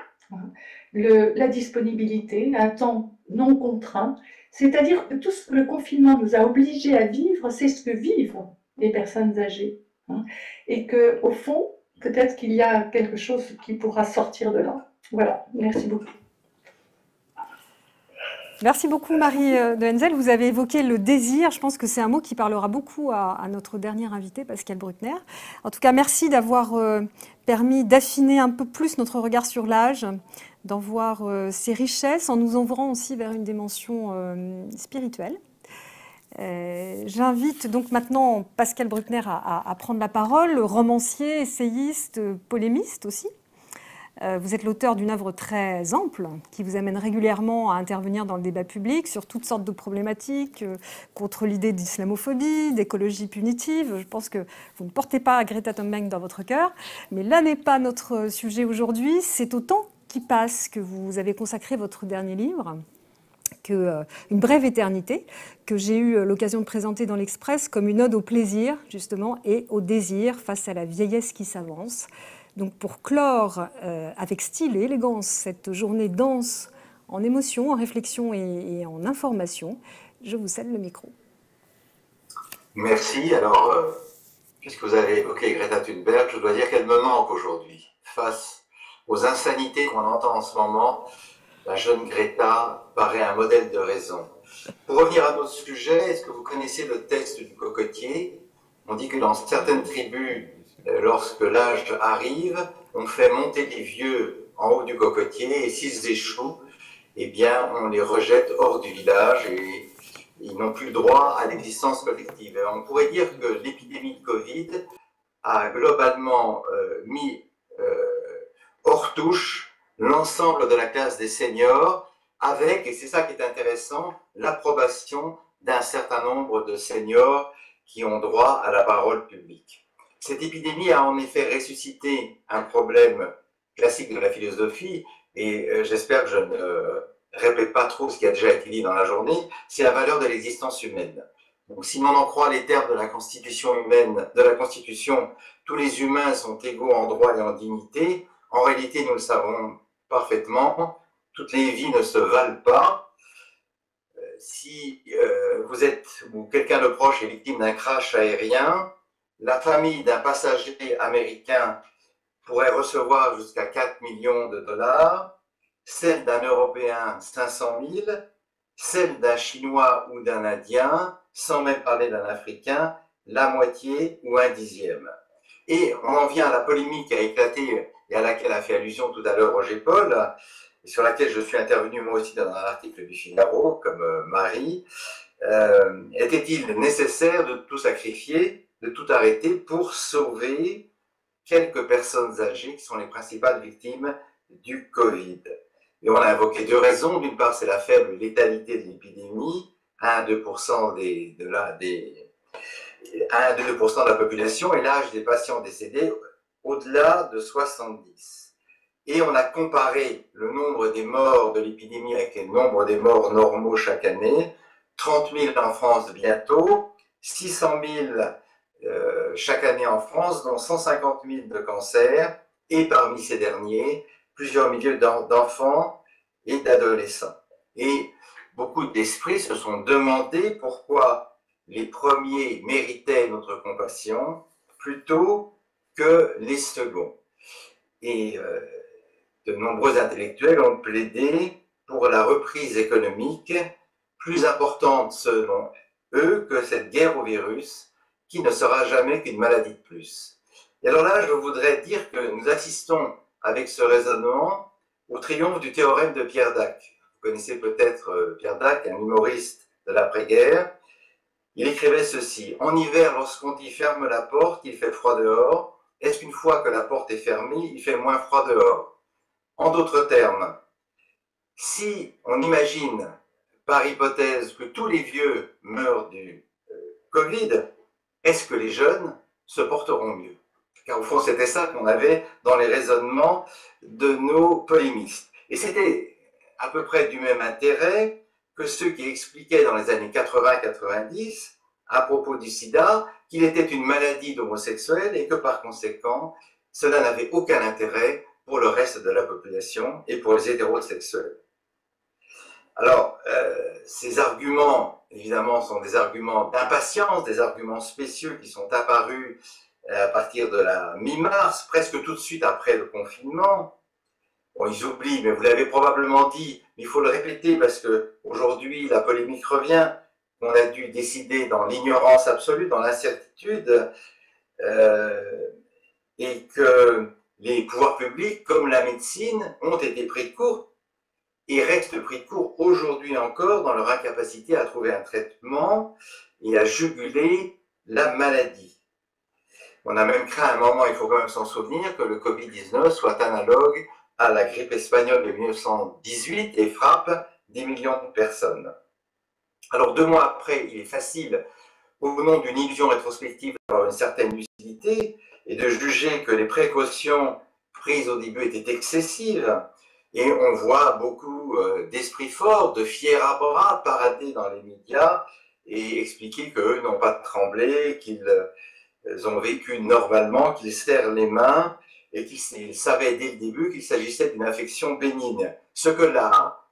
la disponibilité, un temps non contraint. C'est-à-dire que tout ce que le confinement nous a obligés à vivre, c'est ce que vivent les personnes âgées. Et qu'au fond, peut-être qu'il y a quelque chose qui pourra sortir de là. Voilà, merci beaucoup.
Merci beaucoup Marie de Henzel. Vous avez évoqué le désir. Je pense que c'est un mot qui parlera beaucoup à notre dernière invitée, Pascale Bruckner. En tout cas, merci d'avoir permis d'affiner un peu plus notre regard sur l'âge, d'en voir ses richesses, en nous ouvrant aussi vers une dimension spirituelle. J'invite donc maintenant Pascale Bruckner à prendre la parole, romancier, essayiste, polémiste aussi. Vous êtes l'auteur d'une œuvre très ample qui vous amène régulièrement à intervenir dans le débat public sur toutes sortes de problématiques, contre l'idée d'islamophobie, d'écologie punitive. Je pense que vous ne portez pas Greta Thunberg dans votre cœur, mais là n'est pas notre sujet aujourd'hui. C'est au temps qui passe que vous avez consacré votre dernier livre, Une brève éternité, que j'ai eu l'occasion de présenter dans l'Express comme une ode au plaisir, justement, et au désir face à la vieillesse qui s'avance. Donc pour clore avec style et élégance cette journée dense en émotion, en réflexion et en information, je vous cède le micro.
Merci. Alors, puisque vous avez évoqué Greta Thunberg, je dois dire qu'elle me manque aujourd'hui. Face aux insanités qu'on entend en ce moment, la jeune Greta paraît un modèle de raison. Pour revenir à notre sujet, est-ce que vous connaissez le test du cocotier? On dit que dans certaines tribus, lorsque l'âge arrive, on fait monter les vieux en haut du cocotier et s'ils échouent, eh bien, on les rejette hors du village et ils n'ont plus droit à l'existence collective. On pourrait dire que l'épidémie de Covid a globalement mis hors touche l'ensemble de la classe des seniors avec, et c'est ça qui est intéressant, l'approbation d'un certain nombre de seniors qui ont droit à la parole publique. Cette épidémie a en effet ressuscité un problème classique de la philosophie, et j'espère que je ne répète pas trop ce qui a déjà été dit dans la journée, c'est la valeur de l'existence humaine. Donc, si l'on en croit les termes de la Constitution humaine, de la Constitution, tous les humains sont égaux en droit et en dignité. En réalité, nous le savons parfaitement, toutes les vies ne se valent pas. Si vous êtes, ou quelqu'un de proche est victime d'un crash aérien, la famille d'un passager américain pourrait recevoir jusqu'à 4 millions de dollars, celle d'un Européen 500 000, celle d'un Chinois ou d'un Indien, sans même parler d'un Africain, la moitié ou un dixième. Et on en vient à la polémique qui a éclaté et à laquelle a fait allusion tout à l'heure Roger Paul, et sur laquelle je suis intervenu moi aussi dans un article du Figaro, comme Marie. Était-il nécessaire de tout sacrifier, de tout arrêter pour sauver quelques personnes âgées qui sont les principales victimes du Covid? Et on a invoqué deux raisons. D'une part, c'est la faible létalité de l'épidémie, 1 à 2% de la population, et l'âge des patients décédés au-delà de 70. Et on a comparé le nombre des morts de l'épidémie avec le nombre des morts normaux chaque année. 30 000 en France bientôt, 600 000 chaque année en France, dont 150 000 de cancers, et parmi ces derniers, plusieurs milliers d'enfants et d'adolescents. Et beaucoup d'esprits se sont demandé pourquoi les premiers méritaient notre compassion plutôt que les seconds. Et de nombreux intellectuels ont plaidé pour la reprise économique plus importante selon eux que cette guerre au virus qui ne sera jamais qu'une maladie de plus. Et alors là, je voudrais dire que nous assistons avec ce raisonnement au triomphe du théorème de Pierre Dac. Vous connaissez peut-être Pierre Dac, un humoriste de l'après-guerre. Il écrivait ceci: en hiver, lorsqu'on y ferme la porte, il fait froid dehors. Est-ce qu'une fois que la porte est fermée, il fait moins froid dehors? En d'autres termes, si on imagine par hypothèse que tous les vieux meurent du Covid, est-ce que les jeunes se porteront mieux? Car au fond, c'était ça qu'on avait dans les raisonnements de nos polémistes. Et c'était à peu près du même intérêt que ceux qui expliquaient dans les années 80-90, à propos du sida, qu'il était une maladie d'homosexuels et que par conséquent, cela n'avait aucun intérêt pour le reste de la population et pour les hétérosexuels. Alors, ces arguments, évidemment, sont des arguments d'impatience, des arguments spécieux qui sont apparus à partir de la mi-mars, presque tout de suite après le confinement. Bon, ils oublient, mais vous l'avez probablement dit, mais il faut le répéter parce qu'aujourd'hui, la polémique revient. On a dû décider dans l'ignorance absolue, dans l'incertitude, et que les pouvoirs publics, comme la médecine, ont été pris de court et restent pris de court aujourd'hui encore dans leur incapacité à trouver un traitement et à juguler la maladie. On a même craint à un moment, il faut quand même s'en souvenir, que le Covid-19 soit analogue à la grippe espagnole de 1918 et frappe des millions de personnes. Alors 2 mois après, il est facile, au nom d'une illusion rétrospective, d'avoir une certaine lucidité et de juger que les précautions prises au début étaient excessives. Et on voit beaucoup d'esprits forts, de fiers à bras parader dans les médias et expliquer qu'eux n'ont pas tremblé, qu'ils ont vécu normalement, qu'ils serrent les mains et qu'ils savaient dès le début qu'il s'agissait d'une infection bénigne. Ce que la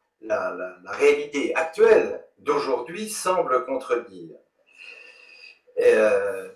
réalité actuelle d'aujourd'hui semble contredire.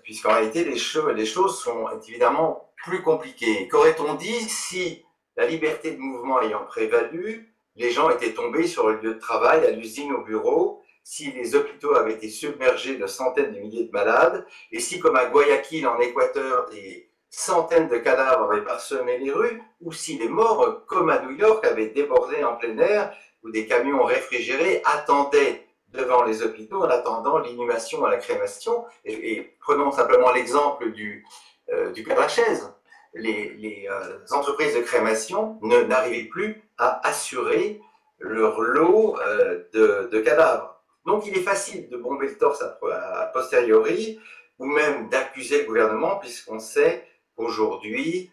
Puisqu'en réalité, les choses sont évidemment plus compliquées. Qu'aurait-on dit si, la liberté de mouvement ayant prévalu, les gens étaient tombés sur le lieu de travail, à l'usine, au bureau, si les hôpitaux avaient été submergés de centaines de milliers de malades, et si, comme à Guayaquil, en Équateur, des centaines de cadavres avaient parsemé les rues, ou si les morts, comme à New York, avaient débordé en plein air, où des camions réfrigérés attendaient devant les hôpitaux en attendant l'inhumation à la crémation. Et prenons simplement l'exemple du Père-Lachaise. Les entreprises de crémation n'arrivaient plus à assurer leur lot de cadavres. Donc il est facile de bomber le torse a posteriori, ou même d'accuser le gouvernement, puisqu'on sait qu'aujourd'hui,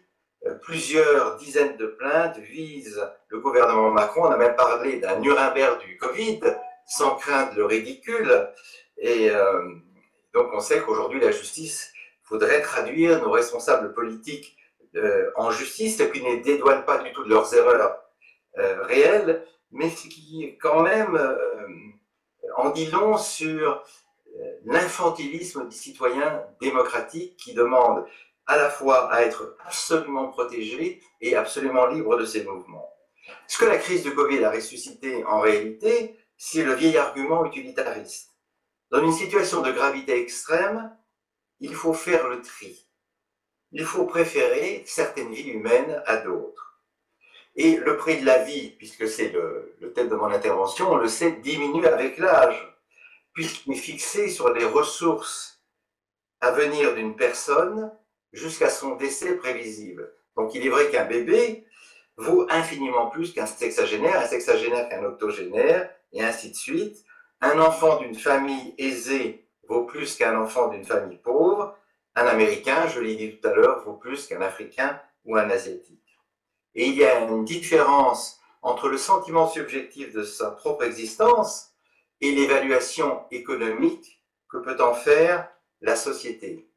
plusieurs dizaines de plaintes visent le gouvernement Macron. On a même parlé d'un Nuremberg du Covid, sans craindre le ridicule. Et donc on sait qu'aujourd'hui, la justice, il faudrait traduire nos responsables politiques en justice, ce qui ne dédouane pas du tout de leurs erreurs réelles, mais ce qui quand même en dit long sur l'infantilisme des citoyens démocratiques qui demandent à la fois à être absolument protégés et absolument libres de ces mouvements. Ce que la crise du Covid a ressuscité en réalité, c'est le vieil argument utilitariste. Dans une situation de gravité extrême, il faut faire le tri. Il faut préférer certaines vies humaines à d'autres. Et le prix de la vie, puisque c'est le thème de mon intervention, on le sait, diminue avec l'âge, puisqu'il est fixé sur les ressources à venir d'une personne jusqu'à son décès prévisible. Donc il est vrai qu'un bébé vaut infiniment plus qu'un sexagénaire qu'un octogénaire, et ainsi de suite. Un enfant d'une famille aisée vaut plus qu'un enfant d'une famille pauvre. Un Américain, je l'ai dit tout à l'heure, vaut plus qu'un Africain ou un Asiatique. Et il y a une différence entre le sentiment subjectif de sa propre existence et l'évaluation économique que peut en faire la société.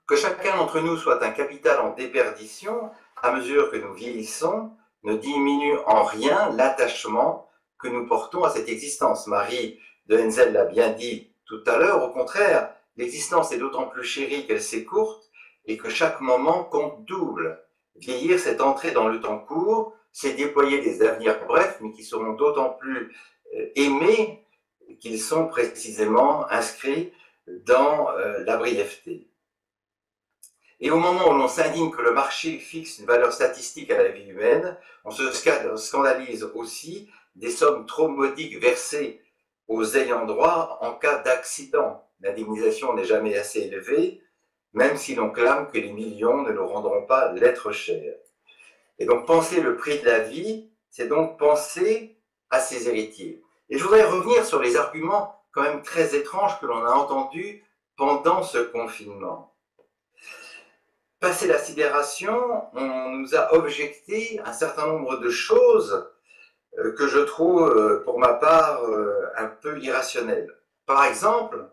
Que chacun d'entre nous soit un capital en déperdition à mesure que nous vieillissons ne diminue en rien l'attachement que nous portons à cette existence. Marie de Henzel l'a bien dit tout à l'heure, au contraire, l'existence est d'autant plus chérie qu'elle s'écourte et que chaque moment compte double. Vieillir, c'est entrer dans le temps court, c'est déployer des avenirs brefs, mais qui seront d'autant plus aimés qu'ils sont précisément inscrits dans la brièveté. Et au moment où l'on s'indigne que le marché fixe une valeur statistique à la vie humaine, on se scandalise aussi des sommes trop modiques versées aux ayants droit en cas d'accident. L'indemnisation n'est jamais assez élevée, même si l'on clame que les millions ne nous rendront pas l'être cher. Et donc penser le prix de la vie, c'est donc penser à ses héritiers. Et je voudrais revenir sur les arguments quand même très étranges que l'on a entendus pendant ce confinement. Passé la sidération, on nous a objecté un certain nombre de choses que je trouve, pour ma part, un peu irrationnelles. Par exemple,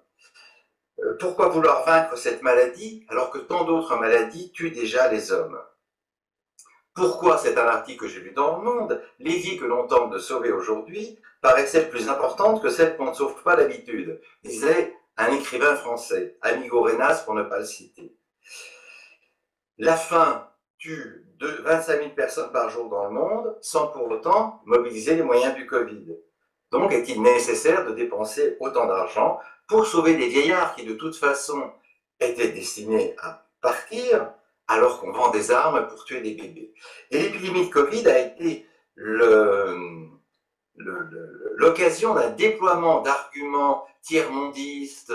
pourquoi vouloir vaincre cette maladie alors que tant d'autres maladies tuent déjà les hommes? Pourquoi, c'est un article que j'ai lu dans Le Monde, les vies que l'on tente de sauver aujourd'hui paraissent-elles plus importantes que celles qu'on ne sauve pas d'habitude, disait un écrivain français, Amigo Renas pour ne pas le citer. La faim tue 25 000 personnes par jour dans le monde sans pour autant mobiliser les moyens du Covid. Donc, est-il nécessaire de dépenser autant d'argent pour sauver des vieillards qui, de toute façon, étaient destinés à partir alors qu'on vend des armes pour tuer des bébés? Et l'épidémie de Covid a été l'occasion d'un déploiement d'arguments tiers-mondistes,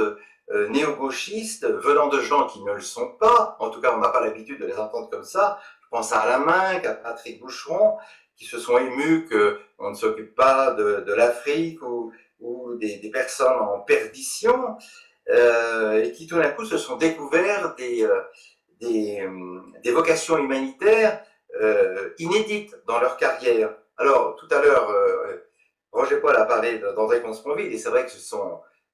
néo-gauchistes, venant de gens qui ne le sont pas. En tout cas, on n'a pas l'habitude de les entendre comme ça. Je pense à Alain, à Patrick Boucheron, qui se sont émus qu'on ne s'occupe pas de l'Afrique ou des personnes en perdition, et qui tout d'un coup se sont découverts des vocations humanitaires inédites dans leur carrière. Alors, tout à l'heure, Roger Paul a parlé d'André Comte-Sponville, et c'est vrai que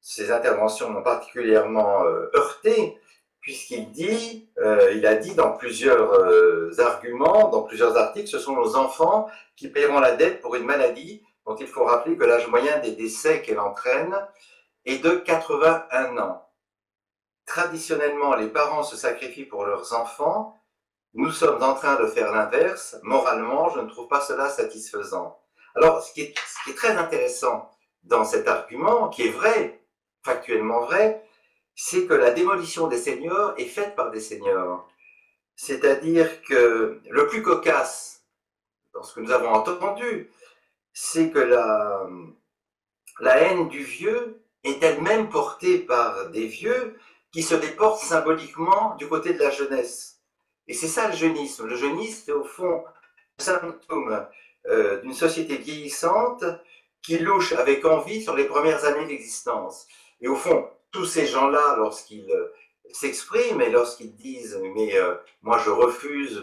ces interventions m'ont particulièrement heurté, puisqu'il a dit dans plusieurs arguments, dans plusieurs articles, ce sont nos enfants qui paieront la dette pour une maladie dont il faut rappeler que l'âge moyen des décès qu'elle entraîne est de 81 ans. Traditionnellement, les parents se sacrifient pour leurs enfants. Nous sommes en train de faire l'inverse. Moralement, je ne trouve pas cela satisfaisant. Alors, ce qui est très intéressant dans cet argument, qui est vrai, factuellement vrai, c'est que la démolition des seniors est faite par des seniors. C'est-à-dire que le plus cocasse, dans ce que nous avons entendu, c'est que la haine du vieux est elle-même portée par des vieux qui se déportent symboliquement du côté de la jeunesse. Et c'est ça le jeunisme. Le jeunisme, c'est au fond le symptôme d'une société vieillissante qui louche avec envie sur les premières années d'existence. Et au fond, tous ces gens-là, lorsqu'ils s'expriment et lorsqu'ils disent « mais moi je refuse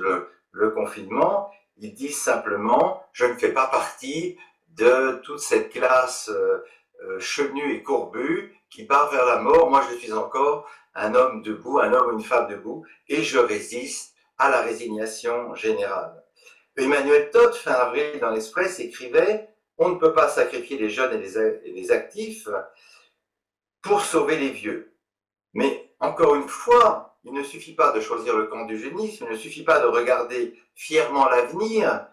le confinement », ils disent simplement « je ne fais pas partie de toute cette classe chenue et courbue qui part vers la mort. Moi je suis encore un homme debout, un homme ou une femme debout, et je résiste à la résignation générale ». Emmanuel Todd, fin avril, dans l'Express, écrivait « on ne peut pas sacrifier les jeunes et les actifs pour sauver les vieux ». Mais encore une fois, il ne suffit pas de choisir le camp du jeunisme, il ne suffit pas de regarder fièrement l'avenir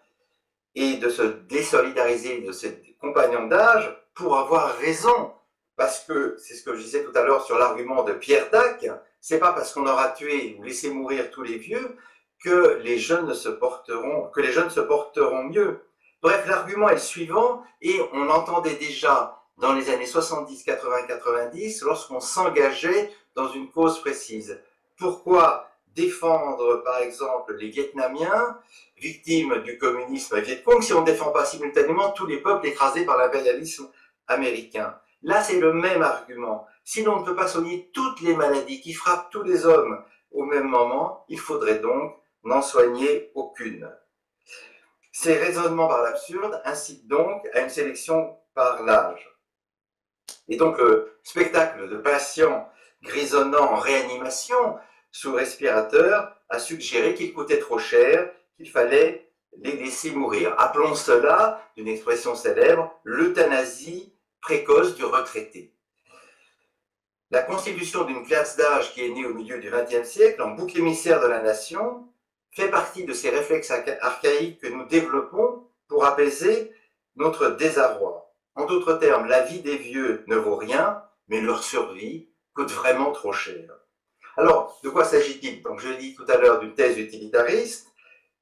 et de se désolidariser de ses compagnons d'âge pour avoir raison. Parce que, c'est ce que je disais tout à l'heure sur l'argument de Pierre Dac, c'est pas parce qu'on aura tué ou laissé mourir tous les vieux que les jeunes se porteront mieux. Bref, l'argument est le suivant, et on l'entendait déjà dans les années 70, 80, 90, lorsqu'on s'engageait dans une cause précise. Pourquoi défendre, par exemple, les Vietnamiens, victimes du communisme Viet Cong, si on ne défend pas simultanément tous les peuples écrasés par l'impérialisme américain? Là, c'est le même argument. Si l'on ne peut pas soigner toutes les maladies qui frappent tous les hommes au même moment, il faudrait donc n'en soigner aucune. Ces raisonnements par l'absurde incitent donc à une sélection par l'âge. Et donc le spectacle de patients grisonnant en réanimation sous respirateur a suggéré qu'il coûtait trop cher, qu'il fallait les laisser mourir. Appelons cela, d'une expression célèbre, l'euthanasie précoce du retraité. La constitution d'une classe d'âge qui est née au milieu du XXe siècle, en bouc émissaire de la nation, fait partie de ces réflexes archaïques que nous développons pour apaiser notre désarroi. En d'autres termes, la vie des vieux ne vaut rien, mais leur survie coûte vraiment trop cher. Alors, de quoi s'agit-il? Donc, je l'ai dit tout à l'heure d'une thèse utilitariste.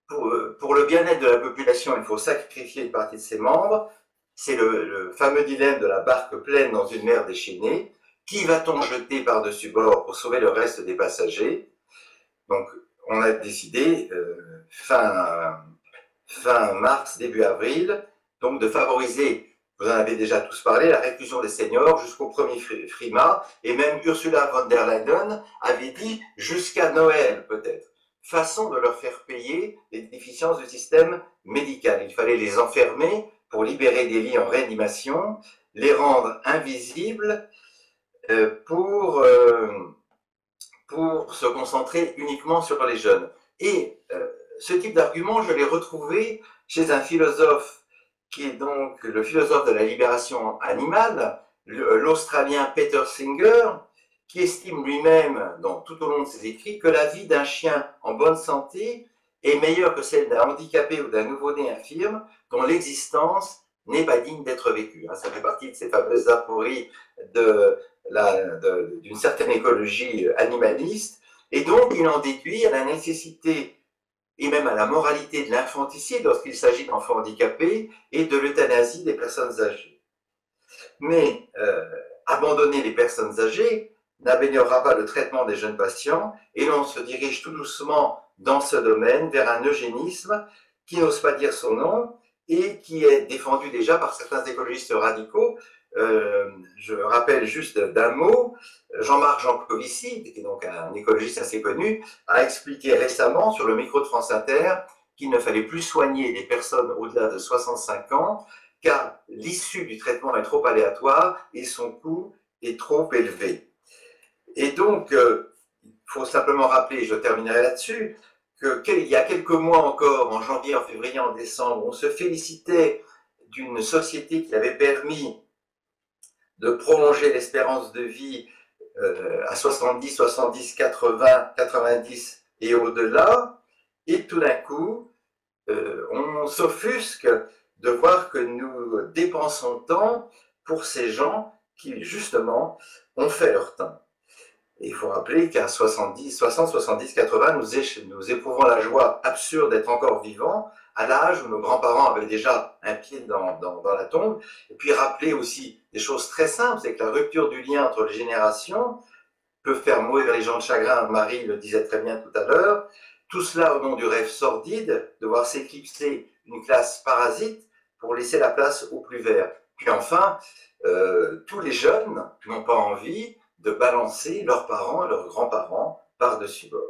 Pour le bien-être de la population, il faut sacrifier une partie de ses membres. C'est le fameux dilemme de la barque pleine dans une mer déchaînée. Qui va-t-on jeter par-dessus bord pour sauver le reste des passagers? Donc, on a décidé, fin mars, début avril, donc de favoriser, vous en avez déjà tous parlé, la réclusion des seniors jusqu'au premier FRIMA, et même Ursula von der Leyen avait dit jusqu'à Noël peut-être. façon de leur faire payer les déficiences du système médical. Il fallait les enfermer pour libérer des lits en réanimation, les rendre invisibles pour se concentrer uniquement sur les jeunes. Et ce type d'argument, je l'ai retrouvé chez un philosophe qui est donc le philosophe de la libération animale, l'Australien Peter Singer, qui estime lui-même, tout au long de ses écrits, que la vie d'un chien en bonne santé est meilleure que celle d'un handicapé ou d'un nouveau-né infirme dont l'existence n'est pas digne d'être vécue. Ça fait partie de ces fameuses apories d'une certaine écologie animaliste. Et donc, il en déduit à la nécessité et même à la moralité de l'infanticide lorsqu'il s'agit d'enfants handicapés et de l'euthanasie des personnes âgées. Mais abandonner les personnes âgées n'améliorera pas le traitement des jeunes patients et l'on se dirige tout doucement dans ce domaine vers un eugénisme qui n'ose pas dire son nom et qui est défendu déjà par certains écologistes radicaux. Je rappelle juste d'un mot, Jean-Marc Jancovici, qui est donc un écologiste assez connu, a expliqué récemment sur le micro de France Inter qu'il ne fallait plus soigner les personnes au-delà de 65 ans car l'issue du traitement est trop aléatoire et son coût est trop élevé. Et donc, il faut simplement rappeler, je terminerai là-dessus, qu'il y a quelques mois encore, en janvier, en février, en décembre, on se félicitait d'une société qui avait permis de prolonger l'espérance de vie à 70, 70, 80, 90 et au-delà. Et tout d'un coup, on s'offusque de voir que nous dépensons tant pour ces gens qui, justement, ont fait leur temps. Et il faut rappeler qu'à 70, 60, 70, 80, nous éprouvons la joie absurde d'être encore vivants, à l'âge où nos grands-parents avaient déjà un pied dans la tombe. Et puis rappeler aussi des choses très simples, c'est que la rupture du lien entre les générations peut faire mourir les gens de chagrin, Marie le disait très bien tout à l'heure. Tout cela au nom du rêve sordide, de voir s'éclipser une classe parasite pour laisser la place aux plus verts. Puis enfin, tous les jeunes n'ont pas envie de balancer leurs parents et leurs grands-parents par-dessus bord.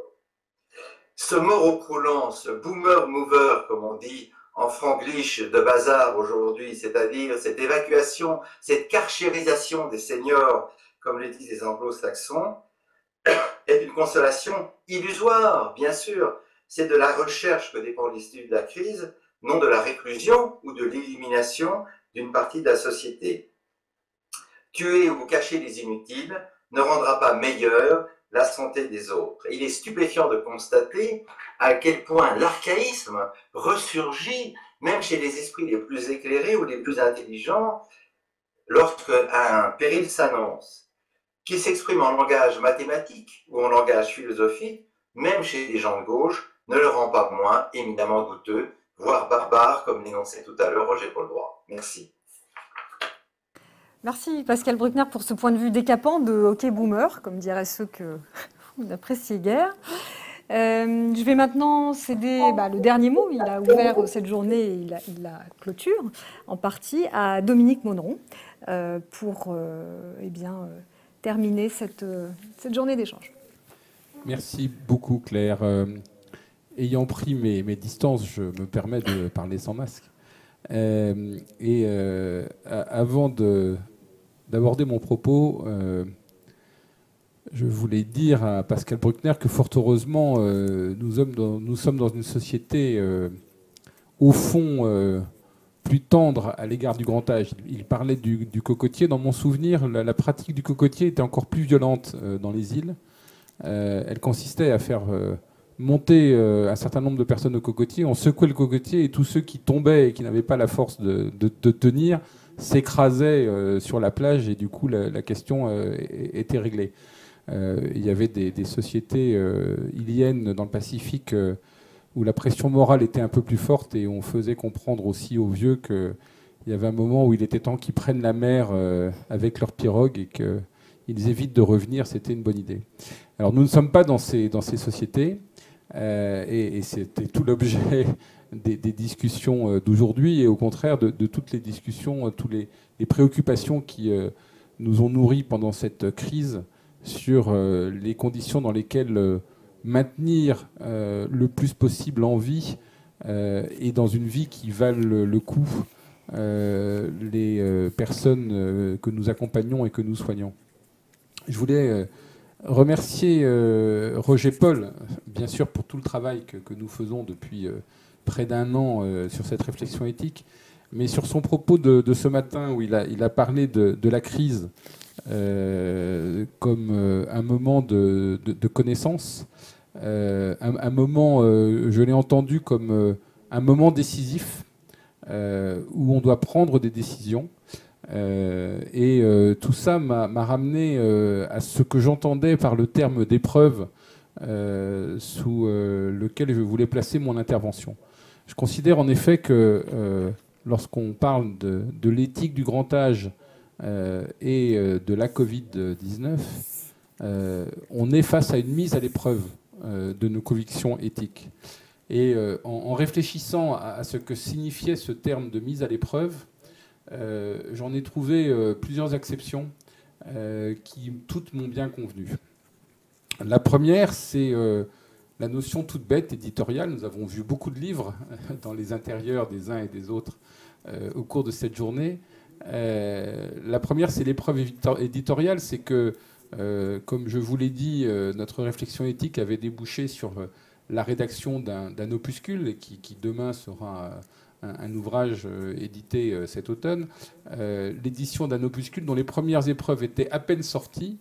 Ce mort au croulant, ce boomer-mover, comme on dit en franglish de bazar aujourd'hui, c'est-à-dire cette évacuation, cette carchérisation des seniors, comme le disent les anglo-saxons, est une consolation illusoire, bien sûr. C'est de la recherche que dépend l'issue de la crise, non de la réclusion ou de l'élimination d'une partie de la société. Tuer ou cacher les inutiles ne rendra pas meilleure la santé des autres. Il est stupéfiant de constater à quel point l'archaïsme ressurgit, même chez les esprits les plus éclairés ou les plus intelligents, lorsqu'un péril s'annonce, qu'il s'exprime en langage mathématique ou en langage philosophique, même chez les gens de gauche, ne le rend pas moins éminemment douteux, voire barbare, comme l'énonçait tout à l'heure Roger Paul-Droit. Merci.
Merci Pascal Bruckner pour ce point de vue décapant de hockey boomer, comme diraient ceux que vous n'appréciez guère. Je vais maintenant céder le dernier mot. Il a ouvert cette journée, il la clôture en partie à Dominique Monneron pour terminer cette journée d'échange.
Merci beaucoup Claire. Ayant pris mes distances, je me permets de parler sans masque. Avant d'aborder mon propos, je voulais dire à Pascal Bruckner que fort heureusement, nous sommes dans une société, au fond, plus tendre à l'égard du grand âge. Il parlait du cocotier. Dans mon souvenir, la pratique du cocotier était encore plus violente dans les îles. Elle consistait à faire monter un certain nombre de personnes au cocotier. On secouait le cocotier et tous ceux qui tombaient et qui n'avaient pas la force de tenir s'écrasaient sur la plage et du coup la question était réglée. Il y avait des sociétés iliennes dans le Pacifique où la pression morale était un peu plus forte et on faisait comprendre aussi aux vieux qu'il y avait un moment où il était temps qu'ils prennent la mer avec leur pirogue et qu'ils évitent de revenir, c'était une bonne idée. Alors nous ne sommes pas dans ces sociétés et c'était tout l'objet des discussions d'aujourd'hui et au contraire de toutes les discussions, toutes les préoccupations qui nous ont nourris pendant cette crise sur les conditions dans lesquelles maintenir le plus possible en vie et dans une vie qui vale le coup les personnes que nous accompagnons et que nous soignons. Je voulais remercier Roger Paul, bien sûr, pour tout le travail que nous faisons depuis près d'un an sur cette réflexion éthique, mais sur son propos de ce matin où il a parlé de la crise comme un moment de connaissance, un moment, je l'ai entendu comme un moment décisif où on doit prendre des décisions. Et tout ça m'a ramené à ce que j'entendais par le terme d'épreuve sous lequel je voulais placer mon intervention. Je considère en effet que lorsqu'on parle de l'éthique du grand âge et de la Covid-19, on est face à une mise à l'épreuve de nos convictions éthiques. Et en réfléchissant à ce que signifiait ce terme de mise à l'épreuve, j'en ai trouvé plusieurs exceptions qui toutes m'ont bien convenu. La première, c'est la notion toute bête éditoriale. Nous avons vu beaucoup de livres dans les intérieurs des uns et des autres au cours de cette journée. La première, c'est l'épreuve éditoriale. C'est que, comme je vous l'ai dit, notre réflexion éthique avait débouché sur la rédaction d'un opuscule qui demain sera un ouvrage édité cet automne, l'édition d'un opuscule dont les premières épreuves étaient à peine sorties,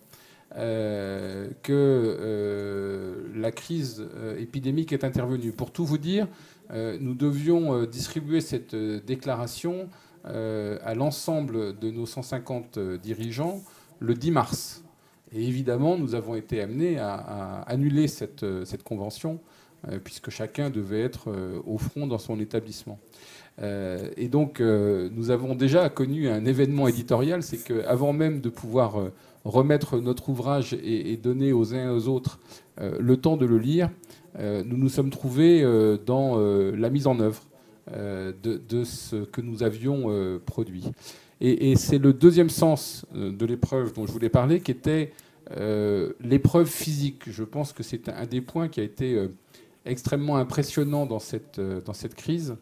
que la crise épidémique est intervenue. Pour tout vous dire, nous devions distribuer cette déclaration à l'ensemble de nos 150 dirigeants le 10 mars. Et évidemment, nous avons été amenés à annuler cette convention, puisque chacun devait être au front dans son établissement. Et donc, nous avons déjà connu un événement éditorial, c'est qu'avant même de pouvoir remettre notre ouvrage et donner aux uns et aux autres le temps de le lire, nous nous sommes trouvés dans la mise en œuvre de ce que nous avions produit. Et c'est le deuxième sens de l'épreuve dont je voulais parler, qui était l'épreuve physique. Je pense que c'est un des points qui a été extrêmement impressionnant dans cette crise.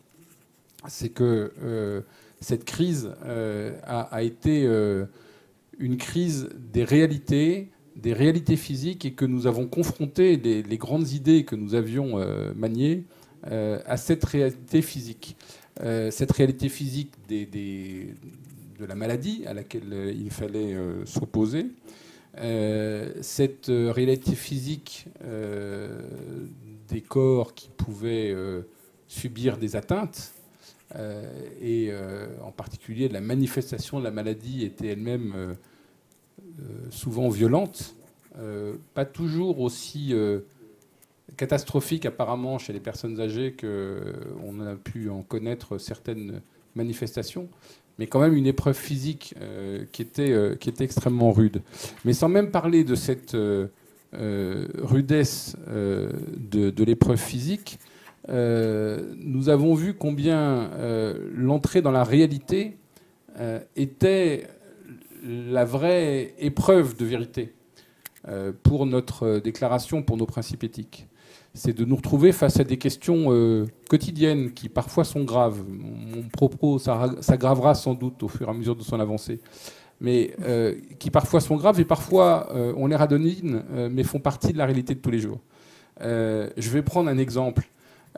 C'est que cette crise a été une crise des réalités physiques, et que nous avons confronté les grandes idées que nous avions maniées à cette réalité physique. Cette réalité physique de la maladie à laquelle il fallait s'opposer, cette réalité physique des corps qui pouvaient subir des atteintes, et en particulier la manifestation de la maladie était elle-même souvent violente, pas toujours aussi catastrophique apparemment chez les personnes âgées qu'on a pu en connaître certaines manifestations, mais quand même une épreuve physique qui était extrêmement rude. Mais sans même parler de cette rudesse de l'épreuve physique, nous avons vu combien l'entrée dans la réalité était la vraie épreuve de vérité pour notre déclaration, pour nos principes éthiques. C'est de nous retrouver face à des questions quotidiennes qui parfois sont graves. Mon propos s'aggravera sans doute au fur et à mesure de son avancée, mais qui parfois sont graves et parfois on les radonine, mais font partie de la réalité de tous les jours. Je vais prendre un exemple.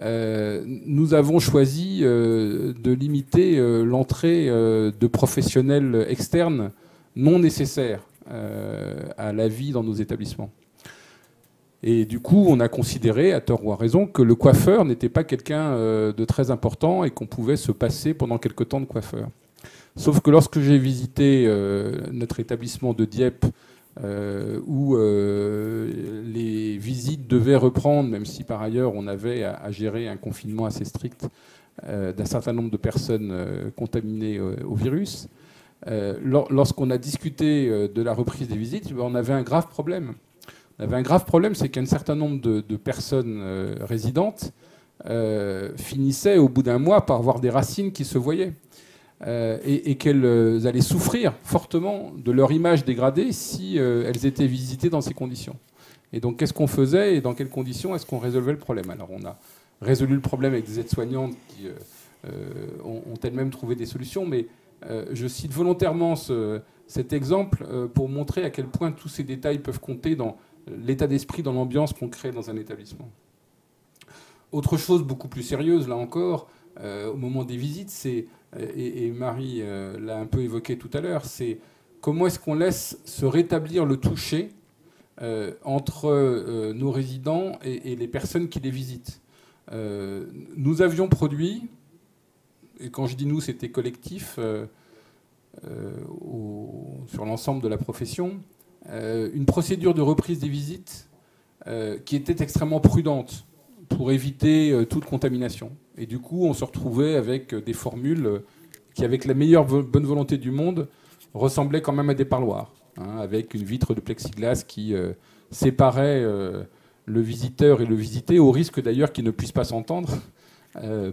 Nous avons choisi de limiter l'entrée de professionnels externes non nécessaires à la vie dans nos établissements. Et du coup, on a considéré, à tort ou à raison, que le coiffeur n'était pas quelqu'un de très important et qu'on pouvait se passer pendant quelque temps de coiffeur. Sauf que lorsque j'ai visité notre établissement de Dieppe, où les visites devaient reprendre, même si par ailleurs on avait à gérer un confinement assez strict d'un certain nombre de personnes contaminées au virus, lorsqu'on a discuté de la reprise des visites, on avait un grave problème. On avait un grave problème, c'est qu'un certain nombre de personnes résidentes finissaient au bout d'un mois par avoir des racines qui se voyaient. et qu'elles allaient souffrir fortement de leur image dégradée si elles étaient visitées dans ces conditions. Et donc, qu'est-ce qu'on faisait et dans quelles conditions est-ce qu'on résolvait le problème? Alors, on a résolu le problème avec des aides-soignantes qui ont elles-mêmes trouvé des solutions, mais je cite volontairement cet exemple pour montrer à quel point tous ces détails peuvent compter dans l'état d'esprit, dans l'ambiance qu'on crée dans un établissement. Autre chose beaucoup plus sérieuse, là encore, au moment des visites, c'est, et Marie l'a un peu évoqué tout à l'heure, c'est comment est-ce qu'on laisse se rétablir le toucher entre nos résidents et les personnes qui les visitent. Nous avions produit, et quand je dis nous, c'était collectif, sur l'ensemble de la profession, une procédure de reprise des visites qui était extrêmement prudente pour éviter toute contamination. Et du coup, on se retrouvait avec des formules qui, avec la meilleure bonne volonté du monde, ressemblaient quand même à des parloirs, hein, avec une vitre de plexiglas qui séparait le visiteur et le visité, au risque d'ailleurs qu'il ne puisse pas s'entendre,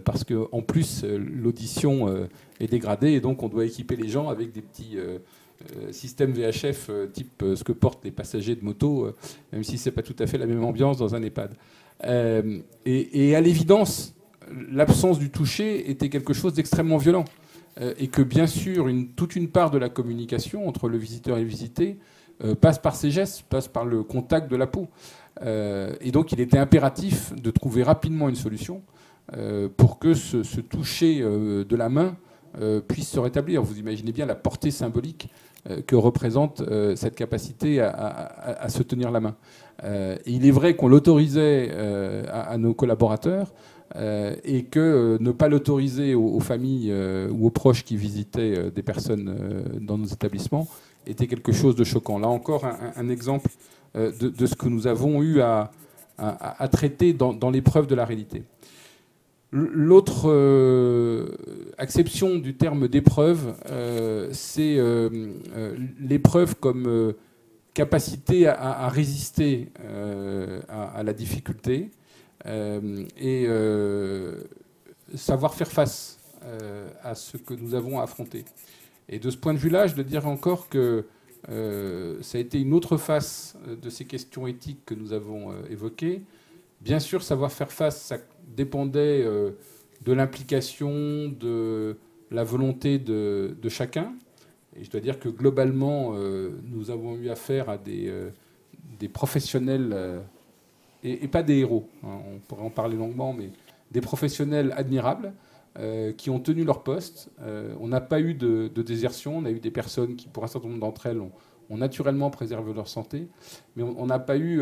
parce qu'en plus, l'audition est dégradée, et donc on doit équiper les gens avec des petits systèmes VHF type ce que portent les passagers de moto, même si ce n'est pas tout à fait la même ambiance dans un EHPAD. Et à l'évidence, l'absence du toucher était quelque chose d'extrêmement violent. Et que bien sûr, toute une part de la communication entre le visiteur et le visité passe par ces gestes, passe par le contact de la peau. Et donc il était impératif de trouver rapidement une solution pour que ce toucher de la main puisse se rétablir. Vous imaginez bien la portée symbolique que représente cette capacité à se tenir la main. Et il est vrai qu'on l'autorisait à nos collaborateurs et que ne pas l'autoriser aux familles ou aux proches qui visitaient des personnes dans nos établissements était quelque chose de choquant. Là encore, un exemple de ce que nous avons eu à traiter dans l'épreuve de la réalité. L'autre acception du terme d'épreuve, c'est l'épreuve comme capacité à résister à la difficulté et savoir faire face à ce que nous avons à affronter. Et de ce point de vue-là, je dois dire encore que ça a été une autre face de ces questions éthiques que nous avons évoquées. Bien sûr, savoir faire face, ça dépendait de l'implication, de la volonté de chacun. Et je dois dire que globalement, nous avons eu affaire à des professionnels, et pas des héros, hein, on pourrait en parler longuement, mais des professionnels admirables qui ont tenu leur poste. On n'a pas eu de désertion, on a eu des personnes qui, pour un certain nombre d'entre elles, ont naturellement préservé leur santé, mais on n'a pas eu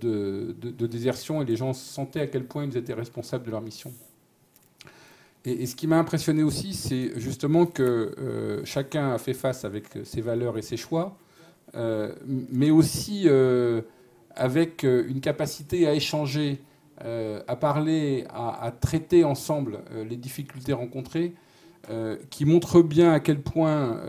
de désertion et les gens sentaient à quel point ils étaient responsables de leur mission. Et ce qui m'a impressionné aussi, c'est justement que chacun a fait face avec ses valeurs et ses choix, mais aussi avec une capacité à échanger, à parler, à traiter ensemble les difficultés rencontrées, qui montre bien à quel point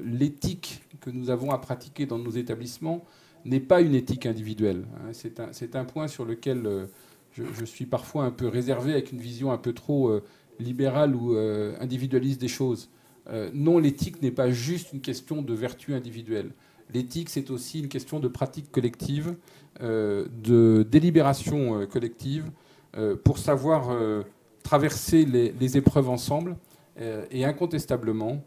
l'éthique que nous avons à pratiquer dans nos établissements n'est pas une éthique individuelle. C'est un point sur lequel je suis parfois un peu réservé, avec une vision un peu trop libérale ou individualiste des choses. Non, l'éthique n'est pas juste une question de vertu individuelle. L'éthique, c'est aussi une question de pratique collective, de délibération collective, pour savoir traverser les épreuves ensemble. Et incontestablement,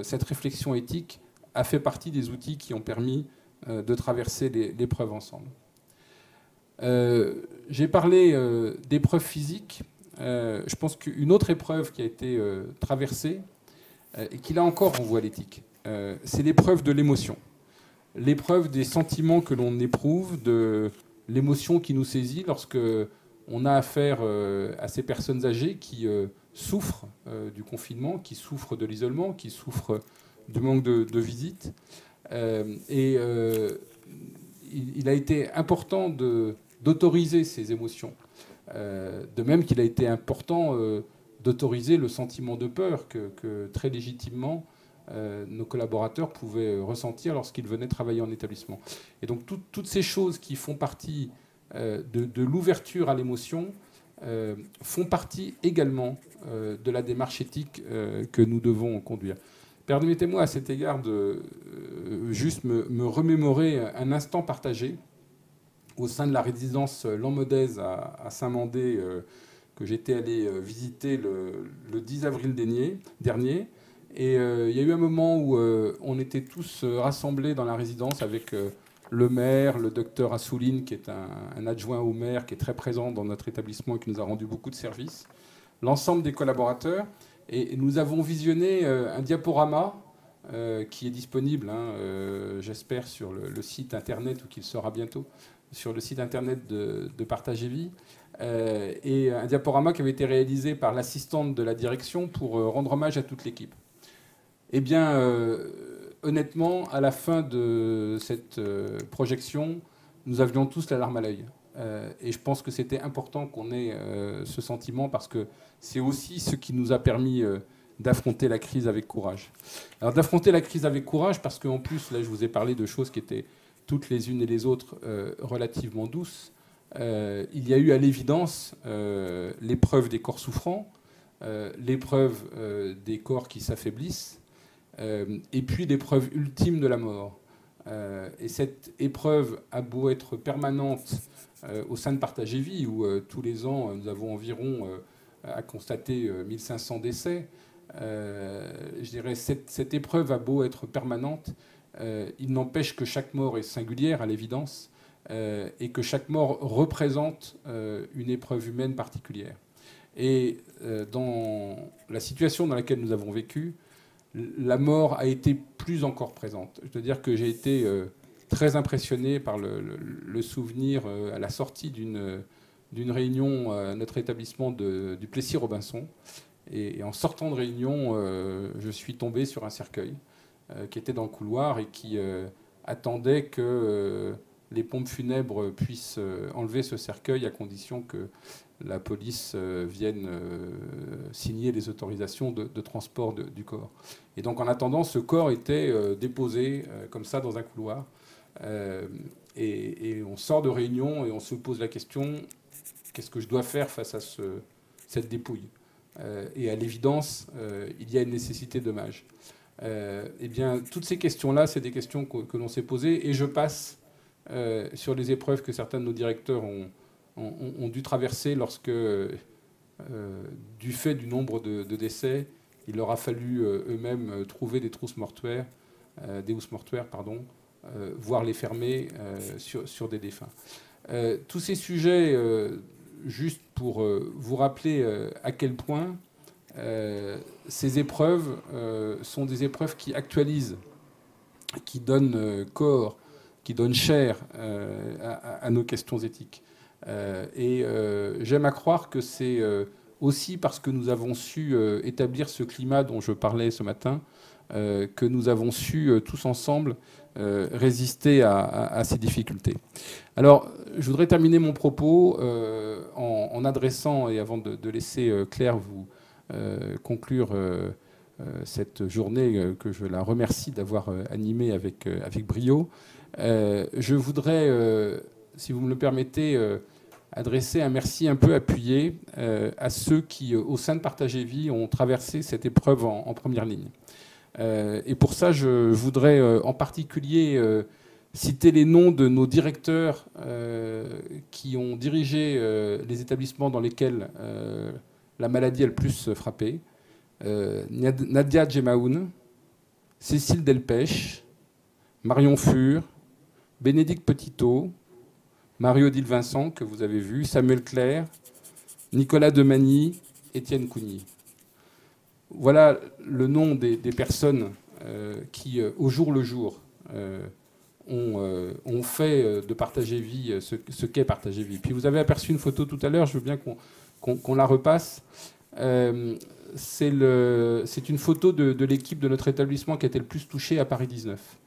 cette réflexion éthique a fait partie des outils qui ont permis de traverser l'épreuve ensemble. J'ai parlé d'épreuves physiques. Je pense qu'une autre épreuve qui a été traversée, et qui là encore renvoie à l'éthique, c'est l'épreuve de l'émotion. L'épreuve des sentiments que l'on éprouve, de l'émotion qui nous saisit lorsque on a affaire à ces personnes âgées qui souffrent du confinement, qui souffrent de l'isolement, qui souffrent du manque de visites. Il a été important d'autoriser ces émotions. De même qu'il a été important d'autoriser le sentiment de peur que très légitimement nos collaborateurs pouvaient ressentir lorsqu'ils venaient travailler en établissement. Et donc toutes ces choses qui font partie de l'ouverture à l'émotion font partie également de la démarche éthique que nous devons conduire. Permettez-moi à cet égard de juste me remémorer un instant partagé au sein de la résidence Lamodèze à Saint-Mandé, que j'étais allé visiter le 10 avril dernier. Et il y a eu un moment où on était tous rassemblés dans la résidence avec le maire, le docteur Assouline, qui est un adjoint au maire, qui est très présent dans notre établissement et qui nous a rendu beaucoup de services, l'ensemble des collaborateurs. Et nous avons visionné un diaporama qui est disponible, j'espère, sur le site internet, ou qu'il sera bientôt, sur le site internet de Partage et Vie. Et un diaporama qui avait été réalisé par l'assistante de la direction pour rendre hommage à toute l'équipe. Eh bien, honnêtement, à la fin de cette projection, nous avions tous la larme à l'œil. Et je pense que c'était important qu'on ait ce sentiment, parce que c'est aussi ce qui nous a permis d'affronter la crise avec courage. Alors d'affronter la crise avec courage, parce qu'en plus, là, je vous ai parlé de choses qui étaient toutes les unes et les autres relativement douces. Il y a eu à l'évidence l'épreuve des corps souffrants, l'épreuve des corps qui s'affaiblissent, et puis l'épreuve ultime de la mort. Et cette épreuve a beau être permanente au sein de Partage et Vie, où tous les ans, nous avons environ à constater 1500 décès, je dirais cette épreuve a beau être permanente, il n'empêche que chaque mort est singulière, à l'évidence, et que chaque mort représente une épreuve humaine particulière. Et dans la situation dans laquelle nous avons vécu, la mort a été plus encore présente. Je dois dire que j'ai été très impressionné par le souvenir à la sortie d'une réunion à notre établissement du Plessis-Robinson. Et en sortant de réunion, je suis tombé sur un cercueil qui était dans le couloir et qui attendait que les pompes funèbres puissent enlever ce cercueil, à condition que la police vienne signer les autorisations de transport du corps. Et donc en attendant, ce corps était déposé comme ça dans un couloir. Et on sort de réunion et on se pose la question, qu'est-ce que je dois faire face à cette dépouille ? Et à l'évidence, il y a une nécessité d'hommage. Eh bien, toutes ces questions-là, c'est des questions que l'on s'est posées, et je passe sur les épreuves que certains de nos directeurs ont dû traverser lorsque, du fait du nombre de décès, il leur a fallu eux-mêmes trouver des housses mortuaires, voire les fermer sur des défunts. Tous ces sujets, juste pour vous rappeler à quel point ces épreuves sont des épreuves qui actualisent, qui donnent corps, qui donnent chair à nos questions éthiques. Et j'aime à croire que c'est aussi parce que nous avons su établir ce climat dont je parlais ce matin, que nous avons su tous ensemble résister à ces difficultés. Alors, je voudrais terminer mon propos en adressant, et avant de laisser Claire vous conclure cette journée que je la remercie d'avoir animée avec brio, je voudrais, si vous me le permettez, adresser un merci un peu appuyé à ceux qui, au sein de Partage et Vie, ont traversé cette épreuve en première ligne. Et pour ça, je voudrais en particulier citer les noms de nos directeurs qui ont dirigé les établissements dans lesquels la maladie a le plus frappé. Nadia Djemaoun, Cécile Delpech, Marion Fur, Bénédicte Petitot, Marie-Odile Vincent, que vous avez vu, Samuel Claire, Nicolas Demagny, Étienne Cougny. Voilà le nom des personnes qui, au jour le jour, ont fait de Partage et Vie ce qu'est Partage et Vie. Puis vous avez aperçu une photo tout à l'heure, je veux bien qu'on la repasse. C'est une photo de l'équipe de notre établissement qui a été le plus touchée à Paris 19.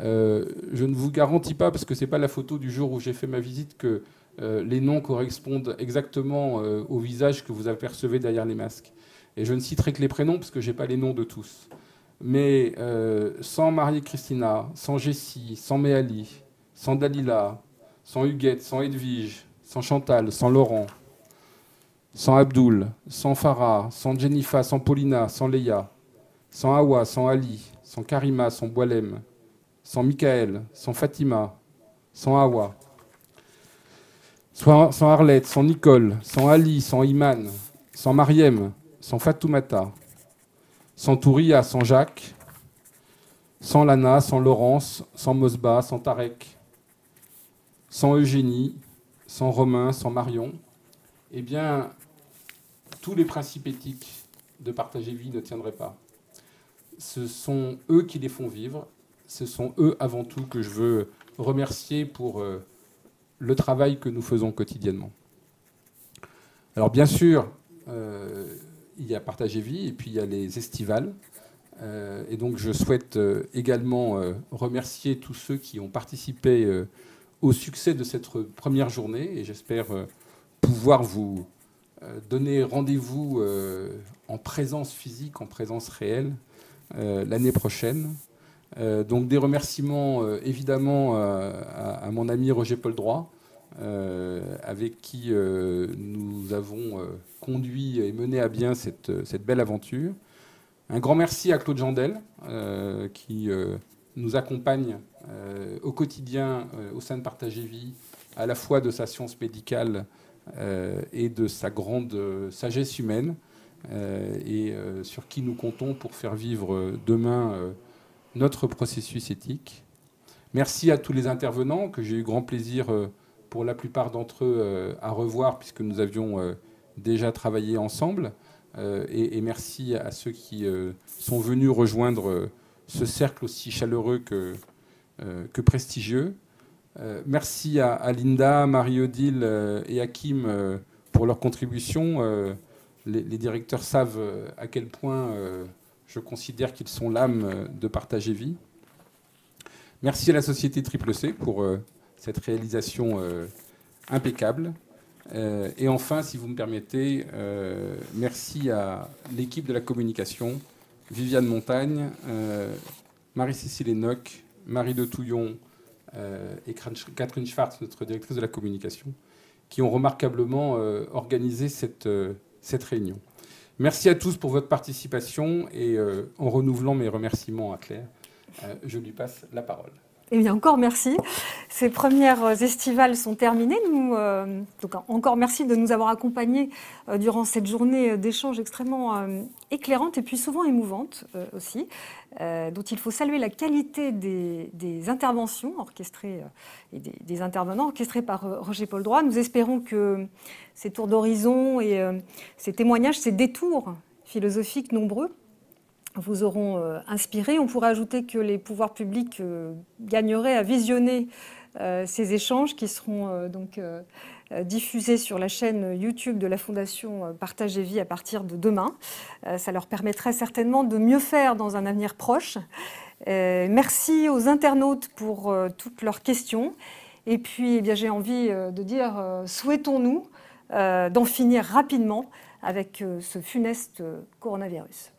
Je ne vous garantis pas, parce que ce n'est pas la photo du jour où j'ai fait ma visite, que les noms correspondent exactement au visage que vous apercevez derrière les masques. Et je ne citerai que les prénoms, parce que je n'ai pas les noms de tous. Mais sans Marie-Christina, sans Jessie, sans Méali, sans Dalila, sans Huguette, sans Edwige, sans Chantal, sans Laurent, sans Abdul, sans Farah, sans Jennifer, sans Paulina, sans Leia, sans Hawa, sans Ali, sans Karima, sans Boalem, sans Michael, sans Fatima, sans Hawa, sans Arlette, sans Nicole, sans Ali, sans Iman, sans Mariem, sans Fatoumata, sans Touria, sans Jacques, sans Lana, sans Laurence, sans Mosba, sans Tarek, sans Eugénie, sans Romain, sans Marion, eh bien, tous les principes éthiques de partager vie ne tiendraient pas. Ce sont eux qui les font vivre. Ce sont eux, avant tout, que je veux remercier pour le travail que nous faisons quotidiennement. Alors, bien sûr, il y a Partager Vie et puis il y a les estivales. Et donc, je souhaite également remercier tous ceux qui ont participé au succès de cette première journée. Et j'espère pouvoir vous donner rendez-vous en présence physique, en présence réelle, l'année prochaine. Donc des remerciements évidemment à mon ami Roger-Paul Droit, avec qui nous avons conduit et mené à bien cette belle aventure. Un grand merci à Claude Jandel, qui nous accompagne au quotidien au sein de Partager Vie, à la fois de sa science médicale et de sa grande sagesse humaine, et sur qui nous comptons pour faire vivre demain notre processus éthique. Merci à tous les intervenants que j'ai eu grand plaisir, pour la plupart d'entre eux, à revoir, puisque nous avions déjà travaillé ensemble. Et merci à ceux qui sont venus rejoindre ce cercle aussi chaleureux que prestigieux. Merci à Linda, Marie-Odile et Hakim pour leur contribution. Les directeurs savent à quel point je considère qu'ils sont l'âme de Partager Vie. Merci à la société Triple C pour cette réalisation impeccable. Et enfin, si vous me permettez, merci à l'équipe de la communication, Viviane Montagne, Marie-Cécile Enoch, Marie de Touillon et Catherine Schwartz, notre directrice de la communication, qui ont remarquablement organisé cette réunion. Merci à tous pour votre participation et en renouvelant mes remerciements à Claire, je lui passe la parole.
Eh bien, encore merci. Ces premières estivales sont terminées. Donc, encore merci de nous avoir accompagnés durant cette journée d'échange extrêmement éclairante et puis souvent émouvante aussi, dont il faut saluer la qualité des interventions orchestrées et des intervenants orchestrés par Roger-Paul Droit. Nous espérons que ces tours d'horizon et ces témoignages, ces détours philosophiques nombreux vous auront inspiré. On pourrait ajouter que les pouvoirs publics gagneraient à visionner ces échanges qui seront donc diffusés sur la chaîne YouTube de la Fondation Partager Vie à partir de demain. Ça leur permettrait certainement de mieux faire dans un avenir proche. Merci aux internautes pour toutes leurs questions. Et puis, eh bien, j'ai envie de dire, souhaitons-nous d'en finir rapidement avec ce funeste coronavirus.